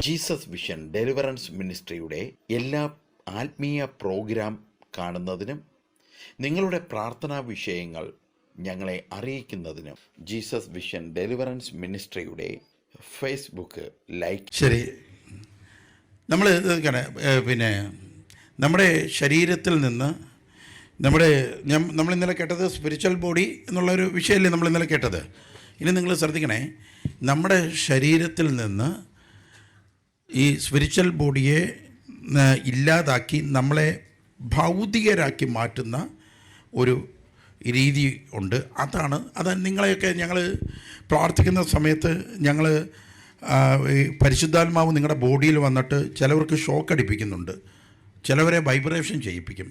Jesus vision deliverance മിനിസ്ട്രിയുടെ എല്ലാ ആത്മീയ programme കാണുന്നതിനും നിങ്ങളുടെ പ്രാർത്ഥനാ വിഷയങ്ങൾ ഞങ്ങളെ അറിയിക്കുന്നതിനും ജീസസ് വിഷൻ ഡെലിവറൻസ് മിനിസ്ട്രിയുടെ ഫേസ്ബുക്ക് ലൈക്ക്. ശരി, നമ്മൾ പിന്നെ നമ്മുടെ ശരീരത്തിൽ നിന്ന് നമ്മൾ ഇന്നലെ കേട്ടത് സ്പിരിച്വൽ ബോഡി എന്നുള്ളൊരു വിഷയമല്ലേ നമ്മൾ ഇന്നലെ കേട്ടത്. ഇനി നിങ്ങൾ ശ്രദ്ധിക്കണേ, നമ്മുടെ ശരീരത്തിൽ നിന്ന് ഈ സ്പിരിച്വൽ ബോഡിയെ ഇല്ലാതാക്കി നമ്മളെ ഭൗതികരാക്കി മാറ്റുന്ന ഒരു രീതി ഉണ്ട്. അത് നിങ്ങളെയൊക്കെ ഞങ്ങൾ പ്രാർത്ഥിക്കുന്ന സമയത്ത് ഞങ്ങൾ പരിശുദ്ധാത്മാവ് നിങ്ങളുടെ ബോഡിയിൽ വന്നിട്ട് ചിലവർക്ക് ഷോക്ക് അടിപ്പിക്കുന്നുണ്ട്, ചിലവരെ വൈബ്രേഷൻ ചെയ്യിപ്പിക്കും.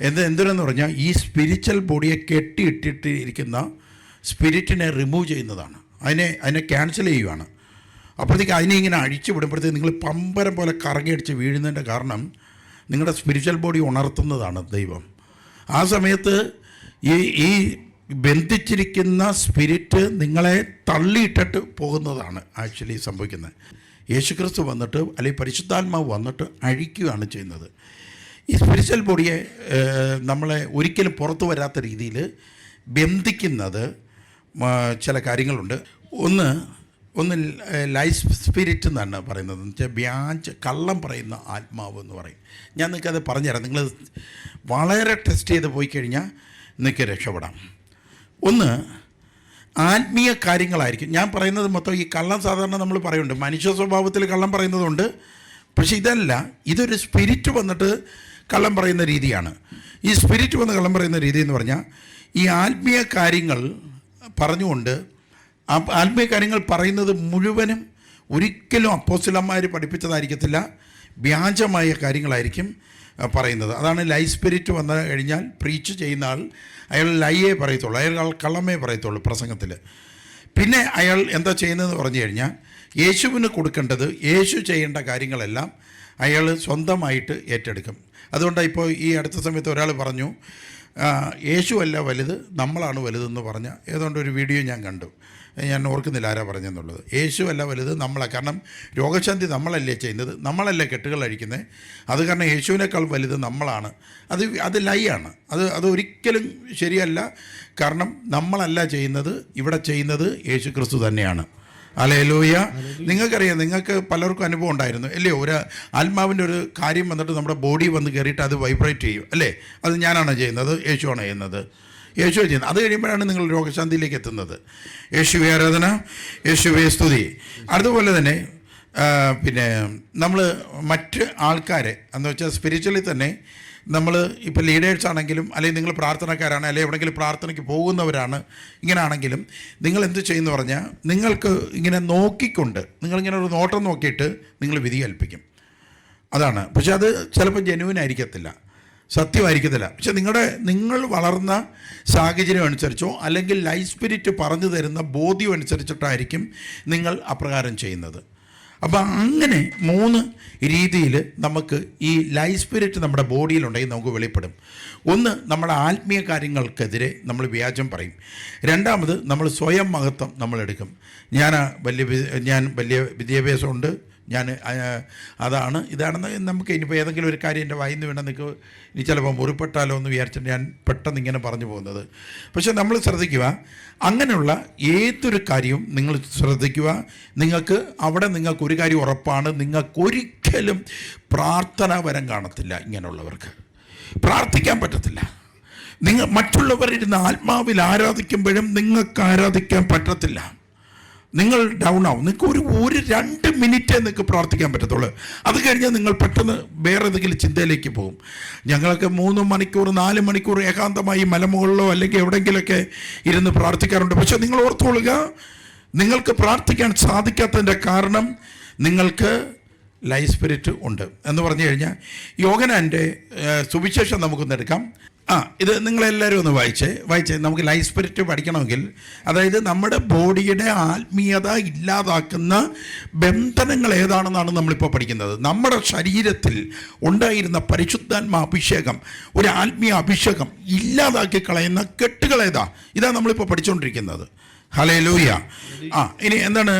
എന്തിനെന്ന് പറഞ്ഞാൽ ഈ സ്പിരിച്വൽ ബോഡിയെ കെട്ടിയിട്ടിരിക്കുന്ന സ്പിരിറ്റിനെ റിമൂവ് ചെയ്യുന്നതാണ്, അതിനെ ക്യാൻസൽ ചെയ്യുകയാണ്. അപ്പോഴത്തേക്ക് അതിനെ ഇങ്ങനെ അഴിച്ചു വിടുമ്പോഴത്തേക്ക് നിങ്ങൾ പമ്പരം പോലെ കറങ്ങിയടിച്ച് വീഴുന്നതിൻ്റെ കാരണം നിങ്ങളുടെ സ്പിരിച്വൽ ബോഡി ഉണർത്തുന്നതാണ് ദൈവം. ആ സമയത്ത് ഈ ബന്ധിച്ചിരിക്കുന്ന സ്പിരിറ്റ് നിങ്ങളെ തള്ളിയിട്ടിട്ട് പോകുന്നതാണ് ആക്ച്വലി സംഭവിക്കുന്നത്. യേശുക്രിസ്തു വന്നിട്ട് അല്ലെങ്കിൽ പരിശുദ്ധാത്മാവ് വന്നിട്ട് അഴിക്കുകയാണ് ചെയ്യുന്നത്. ഈ സ്പിരിച്വൽ ബോഡിയെ നമ്മളെ ഒരിക്കലും പുറത്തു വരാത്ത രീതിയിൽ ബന്ധിക്കുന്നത് ചില കാര്യങ്ങളുണ്ട്. ഒന്ന് ലൈഫ് സ്പിരിറ്റ് എന്നാണ് പറയുന്നത്, എന്ന് വെച്ചാൽ കള്ളം പറയുന്ന ആത്മാവ് എന്ന് പറയും. ഞാൻ നിങ്ങൾക്കത് പറഞ്ഞുതരാം. നിങ്ങൾ വളരെ ടെസ്റ്റ് ചെയ്ത് പോയി കഴിഞ്ഞാൽ നിങ്ങൾക്ക് രക്ഷപ്പെടാം. ഒന്ന്, ആത്മീയ കാര്യങ്ങളായിരിക്കും ഞാൻ പറയുന്നത് മൊത്തം. ഈ കള്ളം സാധാരണ നമ്മൾ പറയുന്നുണ്ട്, മനുഷ്യ സ്വഭാവത്തിൽ കള്ളം പറയുന്നതുകൊണ്ട്. പക്ഷേ ഇതൊരു സ്പിരിറ്റ് വന്നിട്ട് കള്ളം പറയുന്ന രീതിയാണ്. ഈ സ്പിരിറ്റ് വന്ന് കള്ളം പറയുന്ന രീതി എന്ന് പറഞ്ഞാൽ ഈ ആത്മീയ കാര്യങ്ങൾ പറഞ്ഞുകൊണ്ട് ആത്മീയ കാര്യങ്ങൾ പറയുന്നത് മുഴുവനും ഒരിക്കലും അപ്പോസ്തലന്മാർ പഠിപ്പിച്ചതായിരിക്കത്തില്ല, വ്യാജമായ കാര്യങ്ങളായിരിക്കും പറയുന്നത്. അതാണ് ലൈ സ്പിരിറ്റ് വന്നു കഴിഞ്ഞാൽ പ്രീച്ച് ചെയ്യുന്ന ആൾ അയാൾ ലൈയേ പറയത്തുള്ളൂ, അയാൾ കള്ളമേ പറയത്തുള്ളൂ പ്രസംഗത്തിൽ. പിന്നെ അയാൾ എന്താ ചെയ്യുന്നതെന്ന് പറഞ്ഞു കഴിഞ്ഞാൽ യേശുവിന് കൊടുക്കേണ്ടത്, യേശു ചെയ്യേണ്ട കാര്യങ്ങളെല്ലാം അയാൾ സ്വന്തമായിട്ട് ഏറ്റെടുക്കും. അതുകൊണ്ടാണ് ഇപ്പോൾ ഈ അടുത്ത സമയത്ത് ഒരാൾ പറഞ്ഞു, യേശു അല്ല വലുത്, നമ്മളാണ് വലുതെന്ന് പറഞ്ഞ ഏതാണ്ട് ഒരു വീഡിയോ ഞാൻ കണ്ടു. ഞാൻ ഓർക്കുന്നില്ല ആരാ പറഞ്ഞെന്നുള്ളത്. യേശു അല്ല വലുത്, നമ്മളാണ്. കാരണം രോഗശാന്തി നമ്മളല്ലേ ചെയ്യുന്നത്, നമ്മളല്ലേ കെട്ടുകൾ അഴിക്കുന്നത്. അത് കാരണം യേശുവിനേക്കാൾ വലുത് നമ്മളാണ്. അത് ലൈയാണ്. അത് ഒരിക്കലും ശരിയല്ല. കാരണം നമ്മളല്ല ചെയ്യുന്നത്, ഇവിടെ ചെയ്യുന്നത് യേശു ക്രിസ്തു തന്നെയാണ്. ഹല്ലേലൂയ. നിങ്ങൾക്കറിയാം, നിങ്ങൾക്ക് പലർക്കും അനുഭവം ഉണ്ടായിരുന്നു അല്ലേ? ഒരു ആത്മാവിൻ്റെ ഒരു കാര്യം വന്നിട്ട് നമ്മുടെ ബോഡി വന്ന് കയറിയിട്ട് അത് വൈബ്രേറ്റ് ചെയ്യും അല്ലേ? അത് ഞാനാണ് ചെയ്യുന്നത്, യേശുവാണ് ചെയ്യുന്നത്, യേശുവെ ചെയ്യുന്നത്. അത് കഴിയുമ്പോഴാണ് നിങ്ങൾ രോഗശാന്തിയിലേക്ക് എത്തുന്നത്. യേശുവെ ആരാധന, യേശുവെ സ്തുതി. അതുപോലെ തന്നെ പിന്നെ നമ്മൾ മറ്റ് ആൾക്കാരെ എന്ന് വെച്ചാൽ സ്പിരിച്വലി തന്നെ നമ്മൾ ഇപ്പോൾ ലീഡേഴ്സ് ആണെങ്കിലും അല്ലെങ്കിൽ നിങ്ങൾ പ്രാർത്ഥനക്കാരാണ് അല്ലെങ്കിൽ എവിടെയെങ്കിലും പ്രാർത്ഥനയ്ക്ക് പോകുന്നവരാണ്, ഇങ്ങനെ ആണെങ്കിലും നിങ്ങൾ എന്ത് ചെയ്യുമെന്ന് പറഞ്ഞാൽ നിങ്ങൾക്ക് ഇങ്ങനെ നോക്കിക്കൊണ്ട് നിങ്ങളിങ്ങനെ ഒരു നോട്ടം നോക്കിയിട്ട് നിങ്ങൾ വിധി കൽപ്പിക്കും. അതാണ്. പക്ഷെ അത് ചിലപ്പോൾ ജെന്യുവൻ ആയിരിക്കത്തില്ല, സത്യമായിരിക്കത്തില്ല. പക്ഷെ നിങ്ങൾ വളർന്ന സാഹചര്യം അനുസരിച്ചോ അല്ലെങ്കിൽ ലൈഫ് സ്പിരിറ്റ് പറഞ്ഞു തരുന്ന ബോധ്യം അനുസരിച്ചിട്ടായിരിക്കും നിങ്ങൾ അപ്രകാരം ചെയ്യുന്നത്. അപ്പം അങ്ങനെ 3 രീതിയിൽ നമുക്ക് ഈ ലൈഫ് സ്പിരിറ്റ് നമ്മുടെ ബോഡിയിലുണ്ടെങ്കിൽ നമുക്ക് വെളിപ്പെടും. ഒന്ന്, നമ്മുടെ ആത്മീയ കാര്യങ്ങൾക്കെതിരെ നമ്മൾ വ്യാജം പറയും. രണ്ടാമത്, നമ്മൾ സ്വയം മഹത്വം നമ്മളെടുക്കും. ഞാൻ വലിയ വിദ്യാഭ്യാസമുണ്ട്, ഇതാണെന്ന് നമുക്ക് ഇനിയിപ്പോൾ ഏതെങ്കിലും ഒരു കാര്യം എൻ്റെ വായിൽ നിന്ന് വേണം നിങ്ങൾക്ക് ഇനി ചിലപ്പോൾ മുറിപ്പെട്ടാലോ എന്ന് വിചാരിച്ചിട്ട് ഞാൻ പെട്ടെന്ന് ഇങ്ങനെ പറഞ്ഞു പോകുന്നത്. പക്ഷേ നമ്മൾ ശ്രദ്ധിക്കുക, അങ്ങനെയുള്ള ഏതൊരു കാര്യവും നിങ്ങൾ ശ്രദ്ധിക്കുക. നിങ്ങൾക്ക് ഒരു കാര്യം ഉറപ്പാണ്, നിങ്ങൾക്കൊരിക്കലും പ്രാർത്ഥനാപരം കാണത്തില്ല. ഇങ്ങനെയുള്ളവർക്ക് പ്രാർത്ഥിക്കാൻ പറ്റത്തില്ല. മറ്റുള്ളവരിരുന്ന് ആത്മാവിൽ ആരാധിക്കുമ്പോഴും നിങ്ങൾക്ക് ആരാധിക്കാൻ പറ്റത്തില്ല. നിങ്ങൾ ഡൗൺ ആവും. നിങ്ങൾക്ക് ഒരു 2 മിനിറ്റേ നിങ്ങൾക്ക് പ്രാർത്ഥിക്കാൻ പറ്റത്തുള്ളൂ. അത് കഴിഞ്ഞാൽ നിങ്ങൾ പെട്ടെന്ന് വേറെ ഏതെങ്കിലും ചിന്തയിലേക്ക് പോകും. ഞങ്ങളൊക്കെ 3 മണിക്കൂർ 4 മണിക്കൂർ ഏകാന്തമായി മലമുകളിലോ അല്ലെങ്കിൽ എവിടെയെങ്കിലുമൊക്കെ ഇരുന്ന് പ്രാർത്ഥിക്കാറുണ്ട്. പക്ഷെ നിങ്ങൾ ഓർത്തുകൊള്ളുക, നിങ്ങൾക്ക് പ്രാർത്ഥിക്കാൻ സാധിക്കാത്തതിൻ്റെ കാരണം നിങ്ങൾക്ക് ലൈഫ് സ്പിരിറ്റ് ഉണ്ട് എന്ന് പറഞ്ഞു കഴിഞ്ഞാൽ യോഹന്നാൻ്റെ സുവിശേഷം നമുക്കൊന്ന് എടുക്കാം. ഇത് നിങ്ങളെല്ലാവരും ഒന്ന് വായിച്ചേ. നമുക്ക് ലൈഫ് സ്പിരിറ്റ് പഠിക്കണമെങ്കിൽ, അതായത് നമ്മുടെ ബോഡിയുടെ ആത്മീയത ഇല്ലാതാക്കുന്ന ബന്ധനങ്ങൾ ഏതാണെന്നാണ് നമ്മളിപ്പോൾ പഠിക്കുന്നത്. നമ്മുടെ ശരീരത്തിൽ ഉണ്ടായിരുന്ന പരിശുദ്ധാത്മ അഭിഷേകം, ഒരു ആത്മീയ അഭിഷേകം ഇല്ലാതാക്കി കളയുന്ന കെട്ടുകൾ ഇതാണ് നമ്മളിപ്പോൾ പഠിച്ചുകൊണ്ടിരിക്കുന്നത്. ഹല്ലേലൂയ. ഇനി എന്താണ്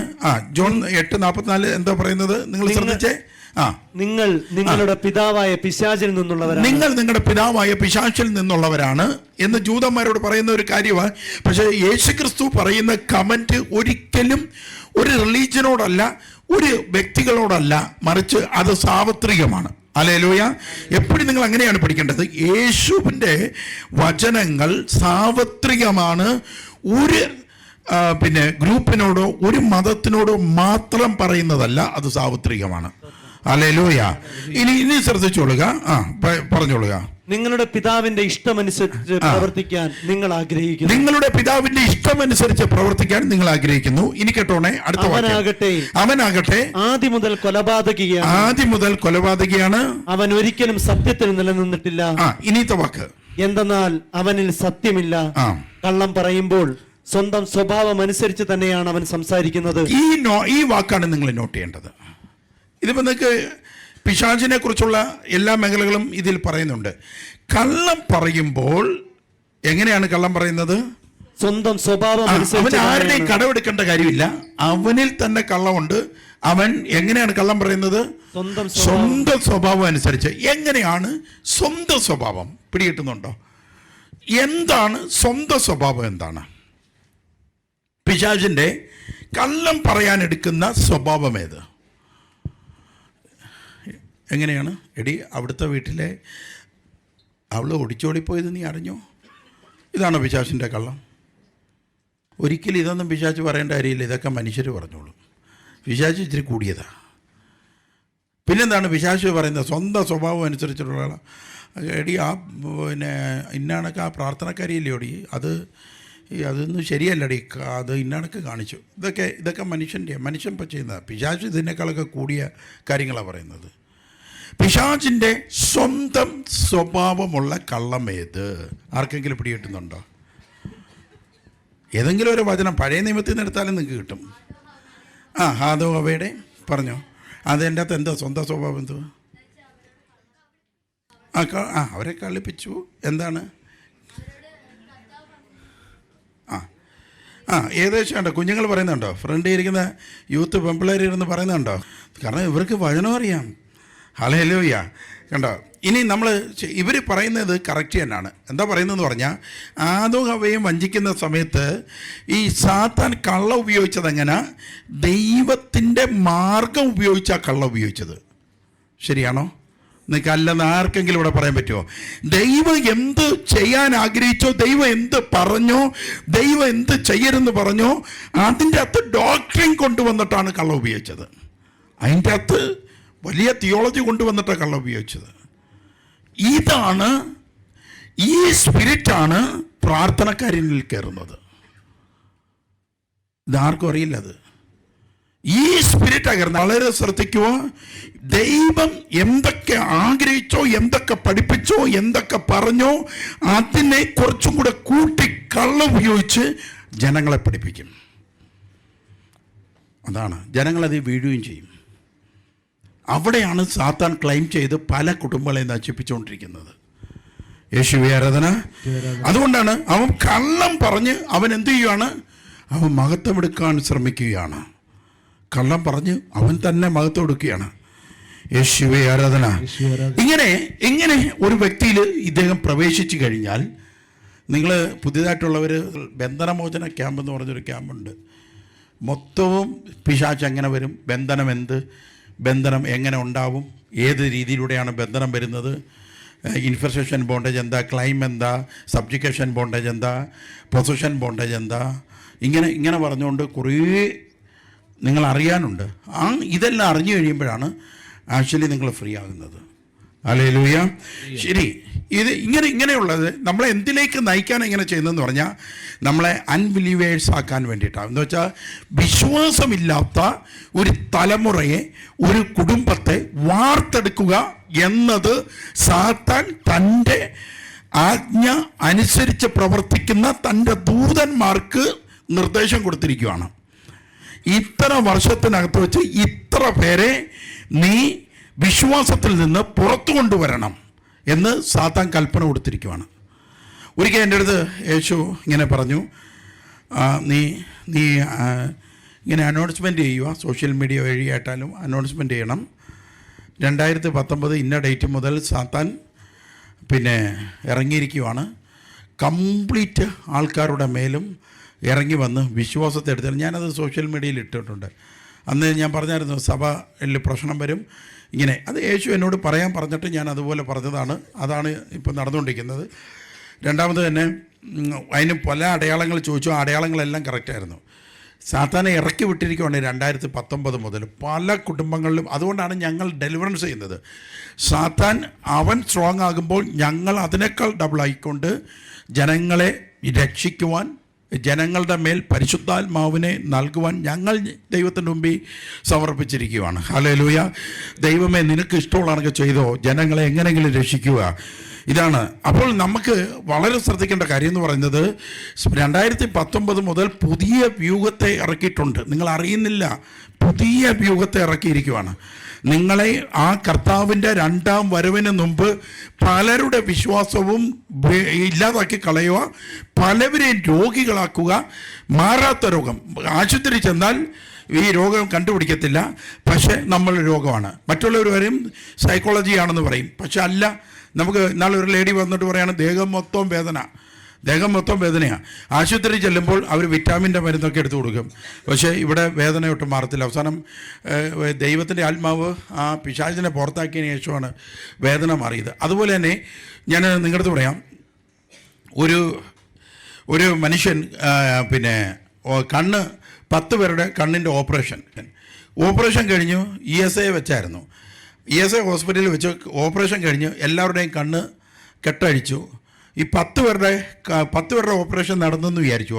ജോൺ 8:44 എന്താ പറയുന്നത്? നിങ്ങൾ ശ്രദ്ധിച്ചേ. നിങ്ങൾ നിങ്ങളുടെ പിതാവായ പിശാചിൽ നിന്നുള്ളവരാണ്. നിങ്ങൾ നിങ്ങളുടെ പിതാവായ പിശാചിൽ നിന്നുള്ളവരാണ് എന്ന് ജൂതന്മാരോട് പറയുന്ന ഒരു കാര്യമാണ്. പക്ഷേ യേശുക്രിസ്തു പറയുന്ന കമന്റ് ഒരിക്കലും ഒരു റിലീജിയനോടല്ല, ഒരു വ്യക്തികളോടല്ല, മറിച്ച് അത് സാർവത്രികമാണ്. ഹല്ലേലൂയ. എപ്പോഴും നിങ്ങൾ അങ്ങനെയാണ് പഠിക്കേണ്ടത്. യേശുവിൻ്റെ വചനങ്ങൾ സാർവത്രികമാണ്. ഒരു ഗ്രൂപ്പിനോടോ ഒരു മതത്തിനോടോ മാത്രം പറയുന്നതല്ല, അത് സാർവത്രികമാണ്. ഹല്ലേലൂയ. ഇനി ശ്രദ്ധിച്ചോളുക. പറഞ്ഞോളുക. നിങ്ങളുടെ പിതാവിന്റെ ഇഷ്ടമനുസരിച്ച് പ്രവർത്തിക്കാൻ നിങ്ങൾ ആഗ്രഹിക്കുന്നു. നിങ്ങളുടെ പിതാവിന്റെ ഇഷ്ടമനുസരിച്ച് പ്രവർത്തിക്കാൻ നിങ്ങൾ ആഗ്രഹിക്കുന്നു. ഇനി കേട്ടോണേ, അടുത്ത അവനാകട്ടെ ആദ്യം മുതൽ കൊലപാതകിയാണ്. അവൻ ഒരിക്കലും സത്യത്തിൽ നിലനിന്നിട്ടില്ല. ഇനിത്തെ വാക്ക് എന്തെന്നാൽ അവനിൽ സത്യമില്ല. കള്ളം പറയുമ്പോൾ സ്വന്തം സ്വഭാവം അനുസരിച്ച് തന്നെയാണ് അവൻ സംസാരിക്കുന്നത്. ഈ വാക്കാണ് നിങ്ങൾ നോട്ട് ചെയ്യേണ്ടത്. ഇതിപ്പോൾ നിങ്ങൾക്ക് പിശാചിനെ കുറിച്ചുള്ള എല്ലാ മേഖലകളും ഇതിൽ പറയുന്നുണ്ട്. കള്ളം പറയുമ്പോൾ എങ്ങനെയാണ് കള്ളം പറയുന്നത്? സ്വന്തം സ്വഭാവം. അവൻ ആരുടെയും കടമെടുക്കേണ്ട കാര്യമില്ല, അവനിൽ തന്നെ കള്ളമുണ്ട്. അവൻ എങ്ങനെയാണ് കള്ളം പറയുന്നത്? സ്വന്തം സ്വഭാവം അനുസരിച്ച്. എങ്ങനെയാണ് സ്വന്തം സ്വഭാവം? പിടികിട്ടുന്നുണ്ടോ? എന്താണ് സ്വന്തം സ്വഭാവം? എന്താണ് പിശാചിന്റെ കള്ളം പറയാനെടുക്കുന്ന സ്വഭാവം? ഏത്? എങ്ങനെയാണ്? എടി, അവിടുത്തെ വീട്ടിലെ അവൾ ഒടിച്ചോടിപ്പോയത് നീ അറിഞ്ഞോ? ഇതാണോ പിശാചിൻ്റെ കള്ളം? ഒരിക്കലും ഇതൊന്നും പിശാച് പറയേണ്ട കാര്യമില്ല, ഇതൊക്കെ മനുഷ്യർ പറഞ്ഞോളും. പിശാച് ഇച്ചിരി കൂടിയതാ. പിന്നെന്താണ് പിശാച് പറയുന്നത്? സ്വന്തം സ്വഭാവം അനുസരിച്ചിട്ടുള്ള എടി, ഇന്നാണൊക്കെ ആ പ്രാർത്ഥനക്കാരിയല്ലേ ഓടി, അതൊന്നും ശരിയല്ലടി, അത് ഇന്നാണൊക്കെ കാണിച്ചു. ഇതൊക്കെ മനുഷ്യൻ ഇപ്പോൾ ചെയ്യുന്നത്. പിശാച് ഇതിനേക്കാളൊക്കെ കൂടിയ കാര്യങ്ങളാണ് പറയുന്നത്. പിശാചിൻ്റെ സ്വന്തം സ്വഭാവമുള്ള കള്ളം ഏത്? ആർക്കെങ്കിലും പിടികിട്ടുന്നുണ്ടോ? ഏതെങ്കിലും ഒരു വചനം പഴയ നിയമത്തിൽ നിന്ന് എടുത്താലും നിങ്ങൾക്ക് കിട്ടും. ഹാദോ അവയുടെ പറഞ്ഞോ. അതെൻ്റെ അകത്ത് എന്താ സ്വന്തം സ്വഭാവം? എന്തോ അവരെ കളിപ്പിച്ചു. എന്താണ്? ഏകദേശം ഉണ്ടോ? കുഞ്ഞുങ്ങൾ പറയുന്നുണ്ടോ? ഫ്രണ്ട് ഇരിക്കുന്ന യൂത്ത് പെമ്പിള്ളേർ ഇരുന്ന് പറയുന്നുണ്ടോ? കാരണം ഇവർക്ക് വചനം അറിയാം. ഹല്ലേലൂയ. കണ്ടോ? ഇനി ഇവർ പറയുന്നത് കറക്റ്റ് തന്നെയാണ്. എന്താ പറയുന്നതെന്ന് പറഞ്ഞാൽ, ആദവും ഹവ്വയും വഞ്ചിക്കുന്ന സമയത്ത് ഈ സാത്താൻ കള്ള ഉപയോഗിച്ചത് എങ്ങനെ? ദൈവത്തിൻ്റെ മാർഗം ഉപയോഗിച്ചാണ് കള്ള ഉപയോഗിച്ചത്. ശരിയാണോ? നിങ്ങൾക്ക് അല്ലെന്ന് ആർക്കെങ്കിലും ഇവിടെ പറയാൻ പറ്റുമോ? ദൈവം എന്ത് ചെയ്യാൻ ആഗ്രഹിച്ചോ, ദൈവം എന്ത് പറഞ്ഞോ, ദൈവം എന്ത് ചെയ്യരുതെന്ന് പറഞ്ഞോ, അതിൻ്റെ അകത്ത് ഡോക്ട്രിൻ കൊണ്ടുവന്നിട്ടാണ് കള്ള ഉപയോഗിച്ചത്. അതിൻ്റെ അകത്ത് വലിയ തിയോളജി കൊണ്ടുവന്നിട്ടാണ് കള്ളം ഉപയോഗിച്ചത്. ഈ സ്പിരിറ്റാണ് പ്രാർത്ഥനക്കാരിൽ കയറുന്നത്. ഇതാർക്കും അറിയില്ല. അത് ഈ സ്പിരിറ്റാണ് കയറുന്നത്. വളരെ ശ്രദ്ധിക്കുക. ദൈവം എന്തൊക്കെ ആഗ്രഹിച്ചോ, എന്തൊക്കെ പഠിപ്പിച്ചോ, എന്തൊക്കെ പറഞ്ഞോ, അതിനെ കുറച്ചും കൂടെ കൂട്ടി കള്ളം ഉപയോഗിച്ച് ജനങ്ങളെ പഠിപ്പിക്കും. അതാണ്, ജനങ്ങളത് വീഴുകയും ചെയ്യും. അവിടെയാണ് സാത്താൻ ക്ലെയിം ചെയ്ത് പല കുടുംബങ്ങളെ നശിപ്പിച്ചുകൊണ്ടിരിക്കുന്നത്. യേശുവേ ആരാധന. അതുകൊണ്ടാണ് അവൻ കള്ളം പറഞ്ഞ് അവൻ എന്ത് ചെയ്യുകയാണ്? അവൻ മഹത്വം എടുക്കാൻ ശ്രമിക്കുകയാണ്. കള്ളം പറഞ്ഞ് അവൻ തന്നെ മഹത്വം എടുക്കുകയാണ്. യേശുവേ ആരാധന. ഇങ്ങനെ ഒരു വ്യക്തിയിൽ ഇദ്ദേഹം പ്രവേശിച്ചു കഴിഞ്ഞാൽ, നിങ്ങൾ പുതിയതായിട്ടുള്ളവർ ബന്ധനമോചന ക്യാമ്പ് എന്ന് പറഞ്ഞൊരു ക്യാമ്പുണ്ട്. മൊത്തവും പിശാച് എങ്ങനെ വരും, ബന്ധനം എങ്ങനെ ഉണ്ടാവും, ഏത് രീതിയിലൂടെയാണ് ബന്ധനം വരുന്നത്, ഇൻഫർസേഷൻ ബോണ്ടേജ് എന്താ, ക്ലൈം എന്താ, സബ്ജുക്കേഷൻ ബോണ്ടേജ് എന്താ, പൊസഷൻ ബോണ്ടേജ് എന്താ, ഇങ്ങനെ പറഞ്ഞുകൊണ്ട് കുറേ നിങ്ങൾ അറിയാനുണ്ട്. ഇതെല്ലാം അറിഞ്ഞു കഴിയുമ്പോഴാണ് ആക്ച്വലി നിങ്ങൾ ഫ്രീ ആകുന്നത്. ഹല്ലേലൂയ. ശരി. ഇങ്ങനെയുള്ളത് നമ്മളെ എന്തിലേക്ക് നയിക്കാൻ എങ്ങനെ ചെയ്യുന്നതെന്ന് പറഞ്ഞാൽ, നമ്മളെ അൺബിലീവേഴ്സ് ആക്കാൻ വേണ്ടിയിട്ടാണ്. എന്ന് വെച്ചാൽ വിശ്വാസമില്ലാത്ത ഒരു തലമുറയെ, ഒരു കുടുംബത്തെ വാർത്തെടുക്കുക എന്നത് സാത്താൻ തൻ്റെ ആജ്ഞ അനുസരിച്ച് പ്രവർത്തിക്കുന്ന തൻ്റെ ദൂതന്മാർക്ക് നിർദ്ദേശം കൊടുത്തിരിക്കുകയാണ്. ഇത്ര വർഷത്തിനകത്ത് വെച്ച് ഇത്ര പേരെ നീ വിശ്വാസത്തിൽ നിന്ന് പുറത്തു കൊണ്ടുവരണം എന്ന് സാത്താൻ കൽപ്പന കൊടുത്തിരിക്കുകയാണ്. ഒരിക്കൽ എൻ്റെ അടുത്ത് യേശു ഇങ്ങനെ പറഞ്ഞു, നീ നീ ഇങ്ങനെ അനൗൺസ്മെൻറ്റ് ചെയ്യുക, സോഷ്യൽ മീഡിയ വഴിയായിട്ടാലും അനൗൺസ്മെൻറ്റ് ചെയ്യണം. 2019 ഇന്ന ഡേറ്റ് മുതൽ സാത്താൻ ഇറങ്ങിയിരിക്കുവാണ്. കംപ്ലീറ്റ് ആൾക്കാരുടെ മേലും ഇറങ്ങി വന്ന് വിശ്വാസത്തെ എടുത്തിട്ട് ഞാനത് സോഷ്യൽ മീഡിയയിൽ ഇട്ടിട്ടുണ്ട്. അന്ന് ഞാൻ പറഞ്ഞായിരുന്നു സഭയിൽ പ്രശ്നം വരും ഇങ്ങനെ. അത് യേശു എന്നോട് പറയാൻ പറഞ്ഞിട്ട് ഞാൻ അതുപോലെ പറഞ്ഞതാണ്. അതാണ് ഇപ്പോൾ നടന്നുകൊണ്ടിരിക്കുന്നത്. രണ്ടാമത് തന്നെ അതിന് പല അടയാളങ്ങൾ ചോദിച്ചു. ആ അടയാളങ്ങളെല്ലാം കറക്റ്റായിരുന്നു. സാത്താനെ ഇറക്കി വിട്ടിരിക്കുകയാണ് 2019 മുതൽ പല കുടുംബങ്ങളിലും. അതുകൊണ്ടാണ് ഞങ്ങൾ ഡെലിവറൻസ് ചെയ്യുന്നത്. സാത്താൻ അവൻ സ്ട്രോങ് ആകുമ്പോൾ ഞങ്ങൾ അതിനേക്കാൾ ഡബിളായിക്കൊണ്ട് ജനങ്ങളെ രക്ഷിക്കുവാൻ, ജനങ്ങളുടെ മേൽ പരിശുദ്ധാത്മാവിനെ നൽകുവാൻ ഞങ്ങൾ ദൈവത്തിൻ്റെ മുമ്പിൽ സമർപ്പിച്ചിരിക്കുകയാണ്. ഹല്ലേലൂയ. ദൈവമേ, നിനക്ക് ഇഷ്ടമുള്ളതൊക്കെ ചെയ്തോ, ജനങ്ങളെ എങ്ങനെയെങ്കിലും രക്ഷിക്കുക. ഇതാണ്. അപ്പോൾ നമുക്ക് വളരെ ശ്രദ്ധിക്കേണ്ട കാര്യം എന്ന് പറയുന്നത് 2019 മുതൽ പുതിയ വ്യൂഹത്തെ ഇറക്കിയിട്ടുണ്ട്. നിങ്ങൾ അറിയുന്നില്ല, പുതിയ വ്യൂഹത്തെ ഇറക്കിയിരിക്കുവാണ്. നിങ്ങളെ ആ കർത്താവിൻ്റെ രണ്ടാം വരവിന് മുമ്പ് പലരുടെ വിശ്വാസവും ഇല്ലാതാക്കി കളയുക, പലവരെയും രോഗികളാക്കുക. മാറാത്ത രോഗം, ആശുപത്രി ചെന്നാൽ ഈ രോഗം കണ്ടുപിടിക്കത്തില്ല, പക്ഷേ നമ്മൾ രോഗമാണ്. മറ്റുള്ളവർ വരും സൈക്കോളജിയാണെന്ന് പറയും, പക്ഷെ അല്ല. നമുക്ക് ഇന്നാളെ ഒരു ലേഡി വന്നിട്ട് പറയാണ് ദേഹം മൊത്തം വേദനയാണ്. ആശുപത്രി ചെല്ലുമ്പോൾ അവർ വിറ്റാമിൻ്റെ മരുന്നൊക്കെ എടുത്തു കൊടുക്കും, പക്ഷേ ഇവിടെ വേദന ഒട്ടും മാറത്തില്ല. അവസാനം ദൈവത്തിൻ്റെ ആത്മാവ് ആ പിശാചിനെ പുറത്താക്കിയതിന് ശേഷമാണ് വേദന മാറിയത്. അതുപോലെ തന്നെ ഞാൻ നിങ്ങളുടെ അടുത്ത് പറയാം, ഒരു മനുഷ്യൻ കണ്ണ് 10 പേരുടെ കണ്ണിൻ്റെ ഓപ്പറേഷൻ കഴിഞ്ഞു. ESI വെച്ചായിരുന്നു. ESI ഹോസ്പിറ്റലിൽ വെച്ച് ഓപ്പറേഷൻ കഴിഞ്ഞ് എല്ലാവരുടെയും കണ്ണ് കെട്ടഴിച്ചു. ഈ 10 പേരുടെ ഓപ്പറേഷൻ നടന്നെന്ന് വിചാരിച്ചു.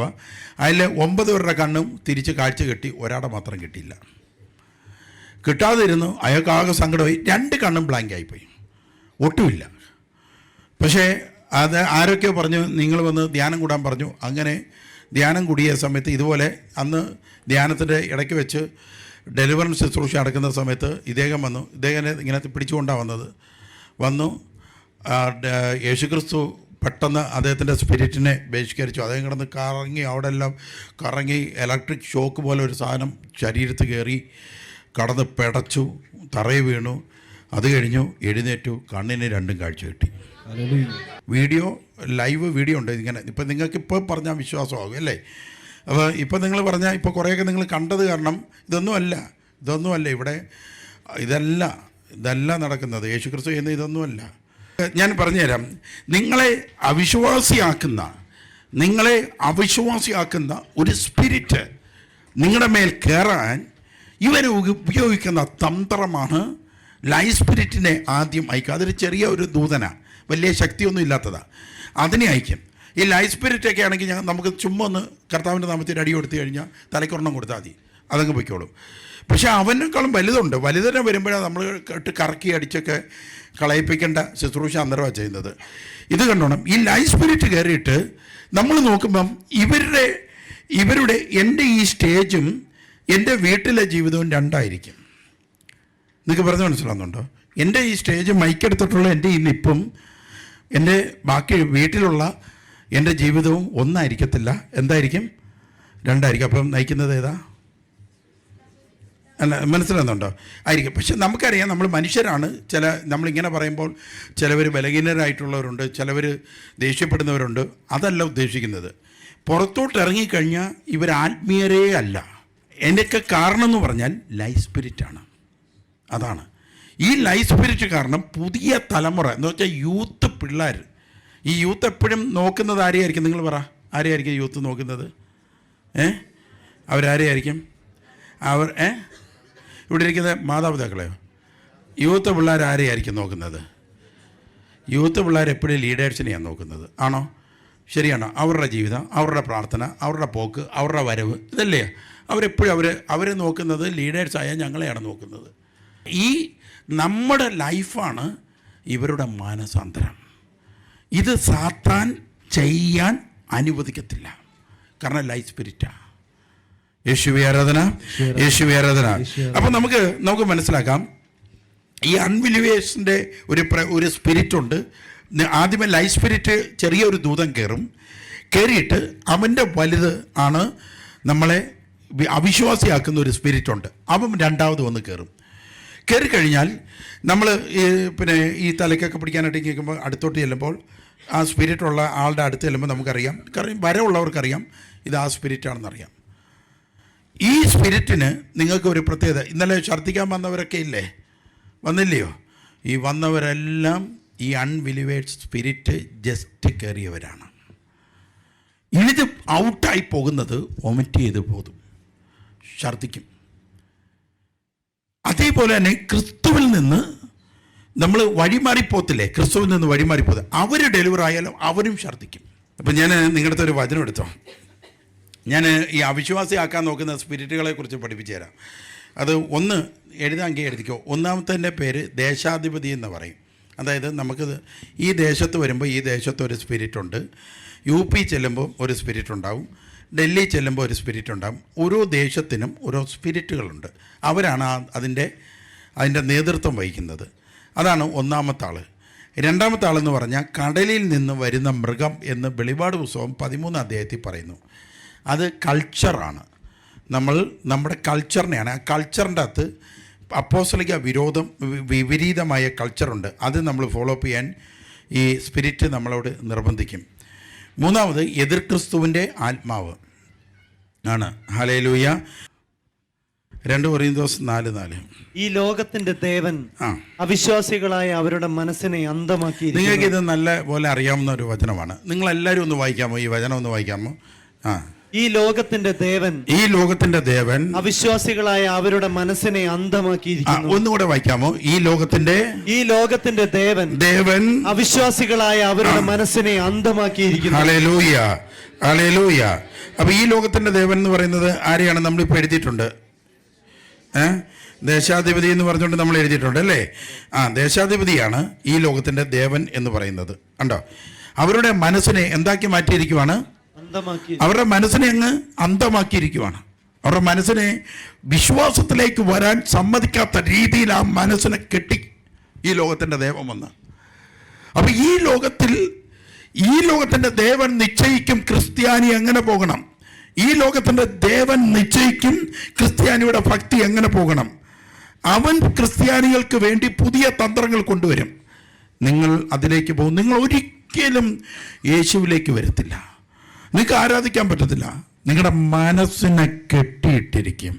അതിൽ 9 പേരുടെ കണ്ണും തിരിച്ച് കാഴ്ച കിട്ടി, ഒരാടെ മാത്രം കിട്ടിയില്ല. കിട്ടാതിരുന്നു. അയാൾക്കാകെ സങ്കടമായി. 2 കണ്ണും ബ്ലാങ്ക് ആയിപ്പോയി, ഒട്ടുമില്ല. പക്ഷേ അത് ആരൊക്കെയോ പറഞ്ഞു, നിങ്ങൾ വന്ന് ധ്യാനം കൂടാൻ പറഞ്ഞു. അങ്ങനെ ധ്യാനം കൂടിയ സമയത്ത് ഇതുപോലെ അന്ന് ധ്യാനത്തിൻ്റെ ഇടയ്ക്ക് വെച്ച് ഡെലിവറൻസ് ശുശ്രൂഷ നടക്കുന്ന സമയത്ത് ഇദ്ദേഹം വന്നു. ഇദ്ദേഹത്തെ ഇങ്ങനെ പിടിച്ചുകൊണ്ടാണ് വന്നു. യേശുക്രിസ്തു പെട്ടെന്ന് അദ്ദേഹത്തിൻ്റെ സ്പിരിറ്റിനെ ബഹിഷ്കരിച്ചു. അദ്ദേഹം കിടന്ന് അവിടെ എല്ലാം കറങ്ങി ഇലക്ട്രിക് ഷോക്ക് പോലെ ഒരു സാധനം ശരീരത്തിൽ കയറി കടന്ന് പിടച്ചു, തറയിൽ വീണു. അത് കഴിഞ്ഞു, എഴുന്നേറ്റു, കണ്ണിന് 2 കാഴ്ച കിട്ടി. ലൈവ് വീഡിയോ ഉണ്ട്. ഇങ്ങനെ ഇപ്പം നിങ്ങൾക്ക് ഇപ്പോൾ പറഞ്ഞാൽ വിശ്വാസമാകും അല്ലേ? അപ്പോൾ ഇപ്പോൾ നിങ്ങൾ പറഞ്ഞാൽ ഇപ്പോൾ കുറേയൊക്കെ നിങ്ങൾ കണ്ടത് കാരണം ഇതൊന്നുമല്ല ഇവിടെ ഇതല്ല നടക്കുന്നത്. യേശുക്രിസ്തു ചെയ്യുന്ന ഇതൊന്നുമല്ല. ഞാൻ പറഞ്ഞുതരാം. നിങ്ങളെ അവിശ്വാസിയാക്കുന്ന ഒരു സ്പിരിറ്റ് നിങ്ങളുടെ മേൽ കയറാൻ ഇവർ ഉപയോഗിക്കുന്ന തന്ത്രമാണ് ലൈഫ് സ്പിരിറ്റിനെ ആദ്യം അയക്കുക. അതൊരു ചെറിയ ഒരു ദൂതനാണ്, വലിയ ശക്തിയൊന്നും ഇല്ലാത്തതാണ്. അതിനെ അയക്കും. ഈ ലൈഫ് സ്പിരിറ്റൊക്കെ ആണെങ്കിൽ നമുക്ക് ചുമ്മാ ഒന്ന് കർത്താവിൻ്റെ നാമത്തിൽ അടി കൊടുത്തു കഴിഞ്ഞാൽ തലയ്ക്കൊരെണ്ണം കൊടുത്താൽ മതി, അതങ്ങ് പൊയ്ക്കോളും. പക്ഷേ അവനേക്കാളും വലുതുണ്ട്. വലുതിനെ വരുമ്പോഴാണ് നമ്മൾ ഇട്ട് കറക്കി അടിച്ചൊക്കെ കളയിപ്പിക്കേണ്ട ശുശ്രൂഷ അന്തരമാണ് ചെയ്യുന്നത്. ഇത് കണ്ടോണം. ഈ ലൈഫ് സ്പിരിറ്റ് കയറിയിട്ട് നമ്മൾ നോക്കുമ്പം ഇവരുടെ എൻ്റെ ഈ സ്റ്റേജും എൻ്റെ വീട്ടിലെ ജീവിതവും രണ്ടായിരിക്കും. നിങ്ങൾക്ക് പറഞ്ഞ് മനസ്സിലാകുന്നുണ്ടോ? എൻ്റെ ഈ സ്റ്റേജ് മൈക്കെടുത്തിട്ടുള്ള എൻ്റെ ഈ നിപ്പും എൻ്റെ ബാക്കി വീട്ടിലുള്ള എൻ്റെ ജീവിതവും ഒന്നായിരിക്കത്തില്ല. എന്തായിരിക്കും? രണ്ടായിരിക്കും. അപ്പം നയിക്കുന്നത് ഏതാ? അല്ല, മനസ്സിലാകുന്നുണ്ടോ? ആയിരിക്കും. പക്ഷെ നമുക്കറിയാം, നമ്മൾ മനുഷ്യരാണ്. നമ്മളിങ്ങനെ പറയുമ്പോൾ ചിലവർ ബലഹീനരായിട്ടുള്ളവരുണ്ട്, ചിലവർ ദേഷ്യപ്പെടുന്നവരുണ്ട്. അതല്ല ഉദ്ദേശിക്കുന്നത്. പുറത്തോട്ട് ഇറങ്ങിക്കഴിഞ്ഞാൽ ഇവർ ആത്മീയരേ അല്ല. എന്നൊക്കെ കാരണം എന്ന് പറഞ്ഞാൽ ലൈഫ് സ്പിരിറ്റാണ്. അതാണ് ഈ ലൈഫ് സ്പിരിറ്റ് കാരണം പുതിയ തലമുറ എന്ന് വെച്ചാൽ യൂത്ത് പിള്ളേർ. ഈ യൂത്ത് എപ്പോഴും നോക്കുന്നത് ആരെയായിരിക്കും? നിങ്ങൾ പറ, ആരെയായിരിക്കും യൂത്ത് നോക്കുന്നത്? അവരാരെയായിരിക്കും? ഇവിടെ ഇരിക്കുന്ന മാതാപിതാക്കളെയോ? യൂത്ത് പിള്ളേർ ആരെയായിരിക്കും നോക്കുന്നത്? യൂത്ത് പിള്ളേർ എപ്പോഴും ലീഡേഴ്സിനെയാണ് നോക്കുന്നത്. ആണോ? ശരിയാണോ? അവരുടെ ജീവിതം, അവരുടെ പ്രാർത്ഥന, അവരുടെ പോക്ക്, അവരുടെ വരവ്, ഇതല്ലേ അവരെപ്പോഴും അവർ നോക്കുന്നത്? ലീഡേഴ്സായ ഞങ്ങളെയാണ് നോക്കുന്നത്. ഈ നമ്മുടെ ലൈഫാണ് ഇവരുടെ മാനസാന്തരം. ഇത് സാത്താൻ ചെയ്യാൻ അനുവദിക്കത്തില്ല. കാരണം ലൈഫ് സ്പിരിറ്റാണ്. യേശുവേ ആരാധന. അപ്പം നമുക്ക് മനസ്സിലാക്കാം, ഈ അൺബിലീവേഴ്സിൻ്റെ ഒരു സ്പിരിറ്റ് ഉണ്ട്. ആദ്യമേ ലൈഫ് സ്പിരിറ്റ് ചെറിയൊരു ദൂതൻ കയറും. കയറിയിട്ട് അവൻ്റെ വലുത് ആണ് നമ്മളെ അവിശ്വാസിയാക്കുന്ന ഒരു സ്പിരിറ്റ് ഉണ്ട്. അവൻ രണ്ടാമത് വന്ന് കയറി കഴിഞ്ഞാൽ നമ്മൾ പിന്നെ ഈ തലയ്ക്കൊക്കെ പിടിക്കാനായിട്ട് കേൾക്കുമ്പോൾ അടുത്തോട്ട് ചെല്ലുമ്പോൾ ആ സ്പിരിറ്റുള്ള ആളുടെ അടുത്ത് ചെല്ലുമ്പോൾ നമുക്കറിയാം, കാരണം വരവുള്ളവർക്കറിയാം ഇത് ആ സ്പിരിറ്റാണെന്നറിയാം. ഈ സ്പിരിറ്റിന് നിങ്ങൾക്ക് ഒരു പ്രത്യേകത, ഇന്നലെ ഛർദ്ദിക്കാൻ വന്നവരൊക്കെ ഇല്ലേ, വന്നില്ലയോ? ഈ വന്നവരെല്ലാം ഈ അൺബിലീവേഴ്സ് സ്പിരിറ്റ് ജസ്റ്റ് കയറിയവരാണ്. ഇത് ഔട്ടായി പോകുന്നത് വൊമിറ്റ് ചെയ്ത് പോകും, ഛർദ്ദിക്കും. അതേപോലെ തന്നെ ക്രിസ്തുവിൽ നിന്ന് നമ്മൾ വഴിമാറിപ്പോത്തില്ലേ, ക്രിസ്തുവിൽ നിന്ന് വഴിമാറിപ്പോകും. അവർ ഡെലിവർ ആയാലും അവരും ഛർദ്ദിക്കും. അപ്പം ഞാൻ നിങ്ങളുടെ അടുത്ത് ഒരു വചനം എടുത്തോ. ഞാൻ ഈ അവിശ്വാസിയാക്കാൻ നോക്കുന്ന സ്പിരിറ്റുകളെ കുറിച്ച് പഠിപ്പിച്ചു തരാം. അത് ഒന്ന് എഴുതാമെങ്കിൽ എഴുതിക്കോ. ഒന്നാമത്തെ പേര് ദേശാധിപതി എന്ന് പറയും. അതായത് നമുക്ക് ഈ ദേശത്ത് വരുമ്പോൾ ഈ ദേശത്ത് ഒരു സ്പിരിറ്റ് ഉണ്ട്, UP ചെല്ലുമ്പോൾ ഒരു സ്പിരിറ്റ് ഉണ്ടാവും, ഡൽഹി ചെല്ലുമ്പോൾ ഒരു സ്പിരിറ്റ് ഉണ്ടാവും. ഓരോ ദേശത്തിനും ഓരോ സ്പിരിറ്റുകളുണ്ട്. അവരാണ് അതിൻ്റെ നേതൃത്വം വഹിക്കുന്നത്. അതാണ് ഒന്നാമത്തെ ആൾ. രണ്ടാമത്തെ ആളെന്ന് പറഞ്ഞാൽ കടലിൽ നിന്ന് വരുന്ന മൃഗം എന്ന് വെളിപാട് പുസ്തകം 13 അധ്യായത്തിൽ പറയുന്നു. അത് കൾച്ചറാണ്. നമ്മുടെ കൾച്ചറിനെയാണ്. ആ കൾച്ചറിൻ്റെ അകത്ത് അപ്പോസ്തലിക വിപരീതമായ കൾച്ചറുണ്ട്. അത് നമ്മൾ ഫോളോ അപ്പ് ചെയ്യാൻ ഈ സ്പിരിറ്റ് നമ്മളോട് നിർബന്ധിക്കും. മൂന്നാമത് എതിർ ക്രിസ്തുവിൻ്റെ ആത്മാവ് ആണ്. ഹല്ലേലൂയ. 2 കൊരിന്തോസ് 4:4. ഈ ലോകത്തിന്റെ ദേവൻ അവിശ്വാസികളായ അവരുടെ മനസ്സിനെ അന്ധമാക്കി. നിങ്ങൾക്ക് ഇത് നല്ല പോലെ അറിയാവുന്ന ഒരു വചനമാണ്. നിങ്ങൾ എല്ലാവരും ഒന്ന് വായിക്കാമോ? ഈ വചനം ഒന്ന് വായിക്കാമോ? ഈ ലോകത്തിന്റെ ദേവൻ അവിശ്വാസികളായ അവരുടെ മനസ്സിനെ അന്ധമാക്കിയിരിക്കുന്നു. ഒന്നുകൂടെ വായിക്കാമോ? ഈ ലോകത്തിന്റെ ദേവൻ അവിശ്വാസികളായ അവരുടെ മനസ്സിനെ അന്ധമാക്കിയിരിക്കുന്നു. Hallelujah, hallelujah. അപ്പൊ ഈ ലോകത്തിന്റെ ദേവൻ എന്ന് പറയുന്നത് ആരെയാണ്? നമ്മളിപ്പോൾ എഴുതിയിട്ടുണ്ട്. ദേശാധിപതി എന്ന് പറഞ്ഞുകൊണ്ട് നമ്മൾ എഴുതിയിട്ടുണ്ട് അല്ലേ? ദേശാധിപതിയാണ് ഈ ലോകത്തിന്റെ ദേവൻ എന്ന് പറയുന്നത്. കണ്ടോ? അവരുടെ മനസ്സിനെ എന്താക്കി മാറ്റിയിരിക്കുവാണ്? അവരുടെ മനസ്സിനെ അങ്ങ് അന്ധമാക്കിയിരിക്കുവാണ്. അവരുടെ മനസ്സിനെ വിശ്വാസത്തിലേക്ക് വരാൻ സമ്മതിക്കാത്ത രീതിയിൽ ആ മനസ്സിനെ കെട്ടി ഈ ലോകത്തിൻ്റെ ദേവൻ വന്ന്. അപ്പം ഈ ലോകത്തിൻ്റെ ദേവൻ നിശ്ചയിക്കും ക്രിസ്ത്യാനി എങ്ങനെ പോകണം. ഈ ലോകത്തിൻ്റെ ദേവൻ നിശ്ചയിക്കും ക്രിസ്ത്യാനിയുടെ ഭക്തി എങ്ങനെ പോകണം. അവൻ ക്രിസ്ത്യാനികൾക്ക് വേണ്ടി പുതിയ തന്ത്രങ്ങൾ കൊണ്ടുവരും. നിങ്ങൾ അതിലേക്ക് പോകും. നിങ്ങൾ ഒരിക്കലും യേശുവിലേക്ക് വരത്തില്ല. നിങ്ങൾക്ക് ആരാധിക്കാൻ പറ്റത്തില്ല. നിങ്ങളുടെ മനസ്സിനെ കെട്ടിയിട്ടിരിക്കും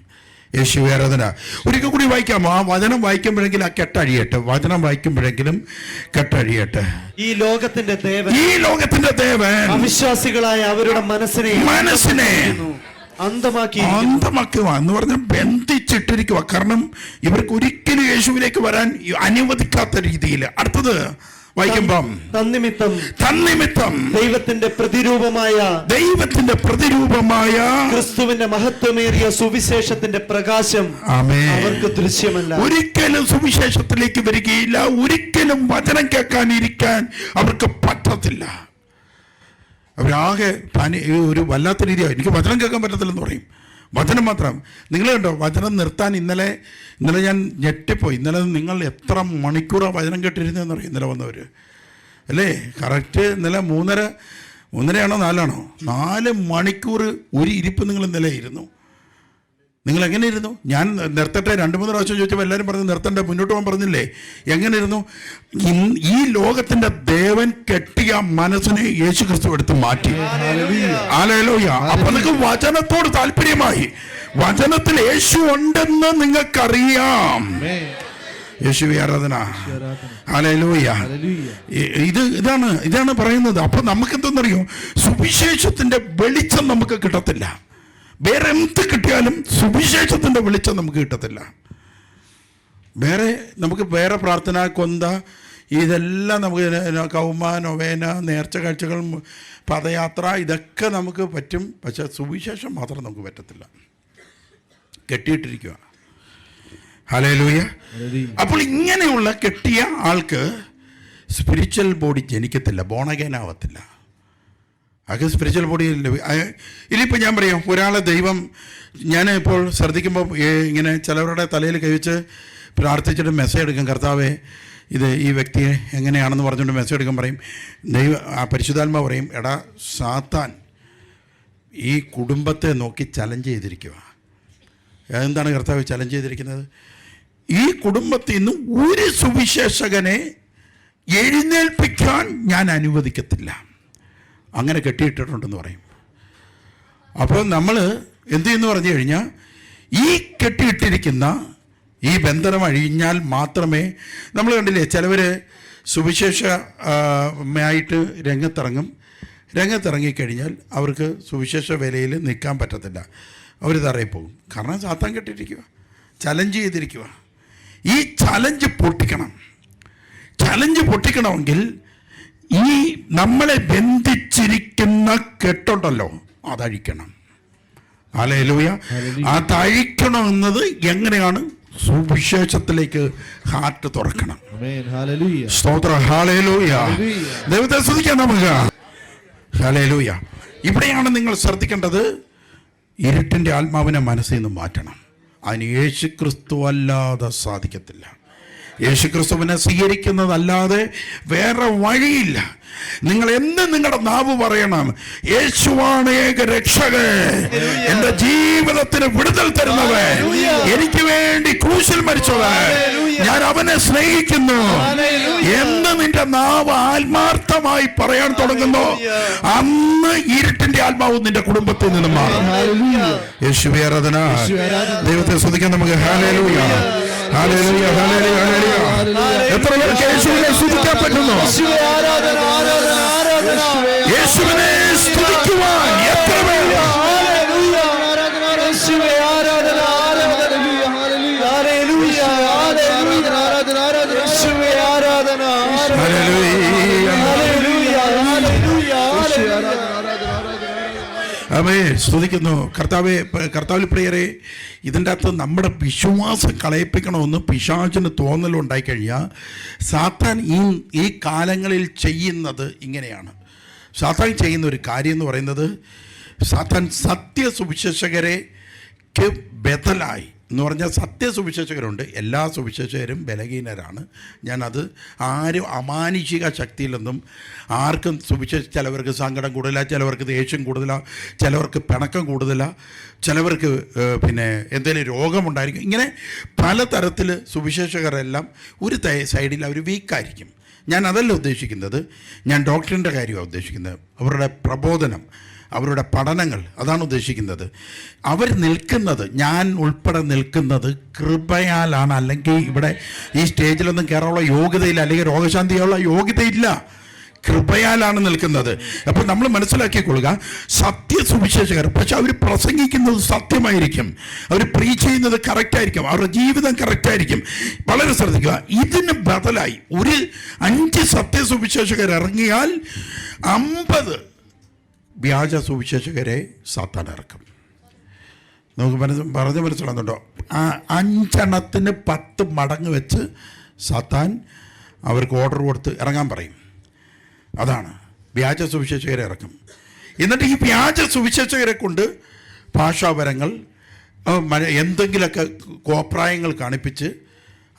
യേശു ആരാധന. ഒരിക്കൽ കൂടി വായിക്കാമോ? ആ വചനം വായിക്കുമ്പോഴെങ്കിലും ആ കെട്ടഴിയട്ടെ. വചനം വായിക്കുമ്പോഴെങ്കിലും കെട്ടഴിയട്ടെ. ഈ ലോകത്തിന്റെ ദേവൻ അവിശ്വാസികളായ അവരുടെ മനസ്സിനെ അന്ധമാക്കുക എന്ന് പറഞ്ഞാൽ ബന്ധിച്ചിട്ടിരിക്കുക. കാരണം ഇവർക്ക് ഒരിക്കലും യേശുവിലേക്ക് വരാൻ അനുവദിക്കാത്ത രീതിയിൽ. അടുത്തത് വായിക്കുമ്പം തന്നിമിത്തം ദൈവത്തിന്റെ പ്രതിരൂപമായ ക്രിസ്തുവിന്റെ മഹത്വമേറിയ സുവിശേഷത്തിന്റെ പ്രകാശം അവർക്ക് ദൃശ്യമല്ല. ഒരിക്കലും സുവിശേഷത്തിലേക്ക് വരികയില്ല. ഒരിക്കലും വചനം കേൾക്കാനിരിക്കാൻ അവർക്ക് പറ്റത്തില്ല. അവരാകെ ഒരു വല്ലാത്ത രീതിയാണ്. എനിക്ക് വചനം കേൾക്കാൻ പറ്റത്തില്ലെന്ന് പറയും. വചനം മാത്രം. നിങ്ങൾ കണ്ടോ വചനം നിർത്താൻ ഇന്നലെ ഞാൻ ഞെട്ടിപ്പോയി. ഇന്നലെ നിങ്ങൾ എത്ര മണിക്കൂറാണ് വചനം കേട്ടിരുന്നതെന്ന് പറയും. ഇന്നലെ വന്നവർ അല്ലേ? കറക്റ്റ് ഇന്നലെ 3:30 4 4 മണിക്കൂർ ഒരു ഇരിപ്പ് നിങ്ങൾ ഇന്നലെ ഇരുന്നു. നിങ്ങൾ എങ്ങനെ ഇരുന്നു? ഞാൻ നിർത്തട്ടെ 2-3 പ്രാവശ്യം ചോദിച്ചപ്പോൾ എല്ലാവരും പറഞ്ഞു നിർത്തണ്ട, മുന്നോട്ട് പോകാൻ പറഞ്ഞില്ലേ? എങ്ങനെ ഇരുന്നു? ഈ ലോകത്തിന്റെ ദേവൻ കെട്ടിയ മനസ്സിനെ യേശു ക്രിസ്തു എടുത്ത് മാറ്റി. ഹല്ലേലൂയ. അപ്പൊ നിങ്ങൾക്ക് വചനത്തോട് താല്പര്യമായി. വചനത്തിൽ യേശു ഉണ്ടെന്ന് നിങ്ങൾക്കറിയാം. യേശുവേ ആരാധന. ഹല്ലേലൂയ. ഇതാണ് പറയുന്നത്. അപ്പൊ നമുക്ക് എന്തെന്നറിയോ? സുവിശേഷത്തിന്റെ വെളിച്ചം നമുക്ക് കിട്ടത്തില്ല. വേറെ എന്ത് കിട്ടിയാലും സുവിശേഷത്തിൻ്റെ വെളിച്ചം നമുക്ക് കിട്ടത്തില്ല. നമുക്ക് വേറെ പ്രാർത്ഥന, കൊന്ത, ഇതെല്ലാം നമുക്ക് കൗമ, നൊവേന, നേർച്ച കാഴ്ചകൾ, പദയാത്ര, ഇതൊക്കെ നമുക്ക് പറ്റും. പക്ഷെ സുവിശേഷം മാത്രം നമുക്ക് പറ്റത്തില്ല. കെട്ടിയിട്ടിരിക്കുക. ഹല്ലേലൂയ. അപ്പോൾ ഇങ്ങനെയുള്ള കെട്ടിയ ആൾക്ക് സ്പിരിച്വൽ ബോഡി ജനിക്കത്തില്ല, ബോണഗേനാവത്തില്ല. അത് സ്പിരിച്വൽ ബോഡി ഇനിയിപ്പോൾ ഞാൻ പറയാം, ഒരാളെ ദൈവം, ഞാൻ ഇപ്പോൾ ശ്രദ്ധിക്കുമ്പോൾ ഇങ്ങനെ ചിലവരുടെ തലയിൽ കൈവച്ച് പ്രാർത്ഥിച്ചിട്ട് മെസ്സേജ് എടുക്കും, കർത്താവേ ഈ വ്യക്തിയെ എങ്ങനെയാണെന്ന് പറഞ്ഞുകൊണ്ട് മെസ്സേജ് എടുക്കാൻ പറയും. പരിശുദ്ധാത്മാ പറയും, എടാ സാത്താൻ ഈ കുടുംബത്തെ നോക്കി ചലഞ്ച് ചെയ്തിരിക്കുക. എന്താണ് കർത്താവ് ചലഞ്ച് ചെയ്തിരിക്കുന്നത്? ഈ കുടുംബത്തിൽ നിന്ന് ഒരു സുവിശേഷകനെ എഴുന്നേൽപ്പിക്കാൻ ഞാൻ അനുവദിക്കത്തില്ല. അങ്ങനെ കെട്ടിയിട്ടിട്ടുണ്ടെന്ന് പറയും. അപ്പോൾ നമ്മൾ എന്ത് ചെയ്യുന്നു പറഞ്ഞു കഴിഞ്ഞാൽ, ഈ കെട്ടിയിട്ടിരിക്കുന്ന ഈ ബന്ധനം അഴിഞ്ഞാൽ മാത്രമേ, നമ്മൾ കണ്ടില്ലേ ചിലവർ സുവിശേഷമായിട്ട് രംഗത്തിറങ്ങിക്കഴിഞ്ഞാൽ അവർക്ക് സുവിശേഷ വേലയിൽ നിൽക്കാൻ പറ്റത്തില്ല, അവർ തറയിൽ പോകും. കാരണം സാത്താൻ കെട്ടിയിരിക്കുക, ചലഞ്ച് ചെയ്തിരിക്കുക. ഈ ചലഞ്ച് പൊട്ടിക്കണമെങ്കിൽ ഈ നമ്മളെ ബന്ധിച്ചിരിക്കുന്ന കെട്ടുണ്ടല്ലോ അതഴിക്കണം. ഹല്ലേലൂയ. അതഴിക്കണമെന്നത് എങ്ങനെയാണ്? സുവിശേഷത്തിലേക്ക് ഹാർട്ട് തുറക്കണം. സ്തോത്രം. ഹല്ലേലൂയ. ദൈവത്തെ സ്തുതിക്കാം നമുക്ക്. ഹല്ലേലൂയ. ഇവിടെയാണ് നിങ്ങൾ ശ്രദ്ധിക്കേണ്ടത്. ഇരുട്ടിൻ്റെ ആത്മാവിനെ മനസ്സിൽ നിന്ന് മാറ്റണം. അതിന് യേശുക്രിസ്തു അല്ലാതെ സാധിക്കത്തില്ല. യേശുക്രിസ്തുവിനെ സ്വീകരിക്കുന്നതല്ലാതെ വേറെ വഴിയില്ല. നിങ്ങൾ എന്ന് നിങ്ങളുടെ നാവ് പറയണം, യേശുവാണ് ഏക രക്ഷകൻ, എന്റെ ജീവിതത്തിന് വിടുതൽ തരുന്നവൻ, എനിക്ക് വേണ്ടി ക്രൂശിൽ മരിച്ചവൻ, ഞാൻ അവനെ സ്നേഹിക്കുന്നു എന്ന് നിന്റെ നാവ് ആത്മാർത്ഥമായി പറയാൻ തുടങ്ങുന്നു, അന്ന് ഇരുട്ടിന്റെ ആത്മാവ് നിന്റെ കുടുംബത്തിൽ നിന്ന് മാറും. യേശുവേ ആരാധന. ദൈവത്തെ സ്തുതിക്കാൻ നമുക്ക്. Hallelujah, hallelujah, hallelujah, hallelujah. എത്ര പേർക്ക് യേശുവിനെ സ്തുതിക്കാൻ പറ്റുന്നു? യേശുവിനെ സ്തുതിക്കുവാൻ എത്ര പേർ? അവേ സ്തുതിക്കുന്നു. കർത്താവിൽ പ്രിയരെ, ഇതിൻ്റെ അകത്ത് നമ്മുടെ വിശ്വാസം കളയിപ്പിക്കണമെന്ന് പിശാചിന് തോന്നലുണ്ടായിക്കഴിഞ്ഞാൽ സാത്താൻ ഈ കാലങ്ങളിൽ ചെയ്യുന്നത് ഇങ്ങനെയാണ്. സാത്താൻ ചെയ്യുന്ന ഒരു കാര്യം എന്ന് പറയുന്നത്, സാത്താൻ സത്യസുവിശേഷകരെക്ക് ബദലായി എന്ന് പറഞ്ഞാൽ സത്യസുവിശേഷകരുണ്ട്, എല്ലാ സുവിശേഷകരും ബലഹീനരാണ്. ഞാനത് ആരും അമാനുഷിക ശക്തിയിലൊന്നും ആർക്കും ചിലവർക്ക് സങ്കടം കൂടുതലാണ്, ചിലവർക്ക് ദേഷ്യം കൂടുതലാണ്, ചിലവർക്ക് പിണക്കം കൂടുതലാണ്, ചിലവർക്ക് എന്തെങ്കിലും രോഗമുണ്ടായിരിക്കും. ഇങ്ങനെ പലതരത്തിൽ സുവിശേഷകരെല്ലാം ഒരു സൈഡിൽ അവർ വീക്കായിരിക്കും. ഞാൻ അതല്ല ഉദ്ദേശിക്കുന്നത്, ഞാൻ ഡോക്ടറിൻ്റെ കാര്യമാണ് ഉദ്ദേശിക്കുന്നത്. അവരുടെ പ്രബോധനം, അവരുടെ പഠനങ്ങൾ, അതാണ് ഉദ്ദേശിക്കുന്നത്. അവർ നിൽക്കുന്നത്, ഞാൻ ഉൾപ്പെടെ നിൽക്കുന്നത് കൃപയാലാണ്. അല്ലെങ്കിൽ ഇവിടെ ഈ സ്റ്റേജിലൊന്നും കയറാനുള്ള യോഗ്യതയില്ല, അല്ലെങ്കിൽ രോഗശാന്തിയുള്ള യോഗ്യതയില്ല, കൃപയാലാണ് നിൽക്കുന്നത്. അപ്പോൾ നമ്മൾ മനസ്സിലാക്കിക്കൊള്ളുക, സത്യസുവിശേഷകർ, പക്ഷെ അവർ പ്രസംഗിക്കുന്നത് സത്യമായിരിക്കും, അവർ പ്രീച്ച് ചെയ്യുന്നത് കറക്റ്റായിരിക്കും, അവരുടെ ജീവിതം കറക്റ്റായിരിക്കും. വളരെ ശ്രദ്ധിക്കുക. ഇതിന് ബദലായി ഒരു 5 സത്യസുവിശേഷകർ ഇറങ്ങിയാൽ 50 വ്യാജ സുവിശേഷകരെ സാത്താൻ ഇറക്കും. നമുക്ക് പറഞ്ഞ് മനസ്സിലാകുന്നുണ്ടോ? 5 എണ്ണത്തിന് 10 മടങ്ങ് വെച്ച് സാത്താൻ അവർക്ക് ഓർഡർ കൊടുത്ത് ഇറങ്ങാൻ പറയും. അതാണ് വ്യാജ സുവിശേഷകരെ ഇറക്കും. എന്നിട്ട് ഈ വ്യാജ സുവിശേഷകരെ കൊണ്ട് ഭാഷാപരങ്ങൾ, എന്തെങ്കിലുമൊക്കെ കോപ്രായങ്ങൾ കാണിപ്പിച്ച്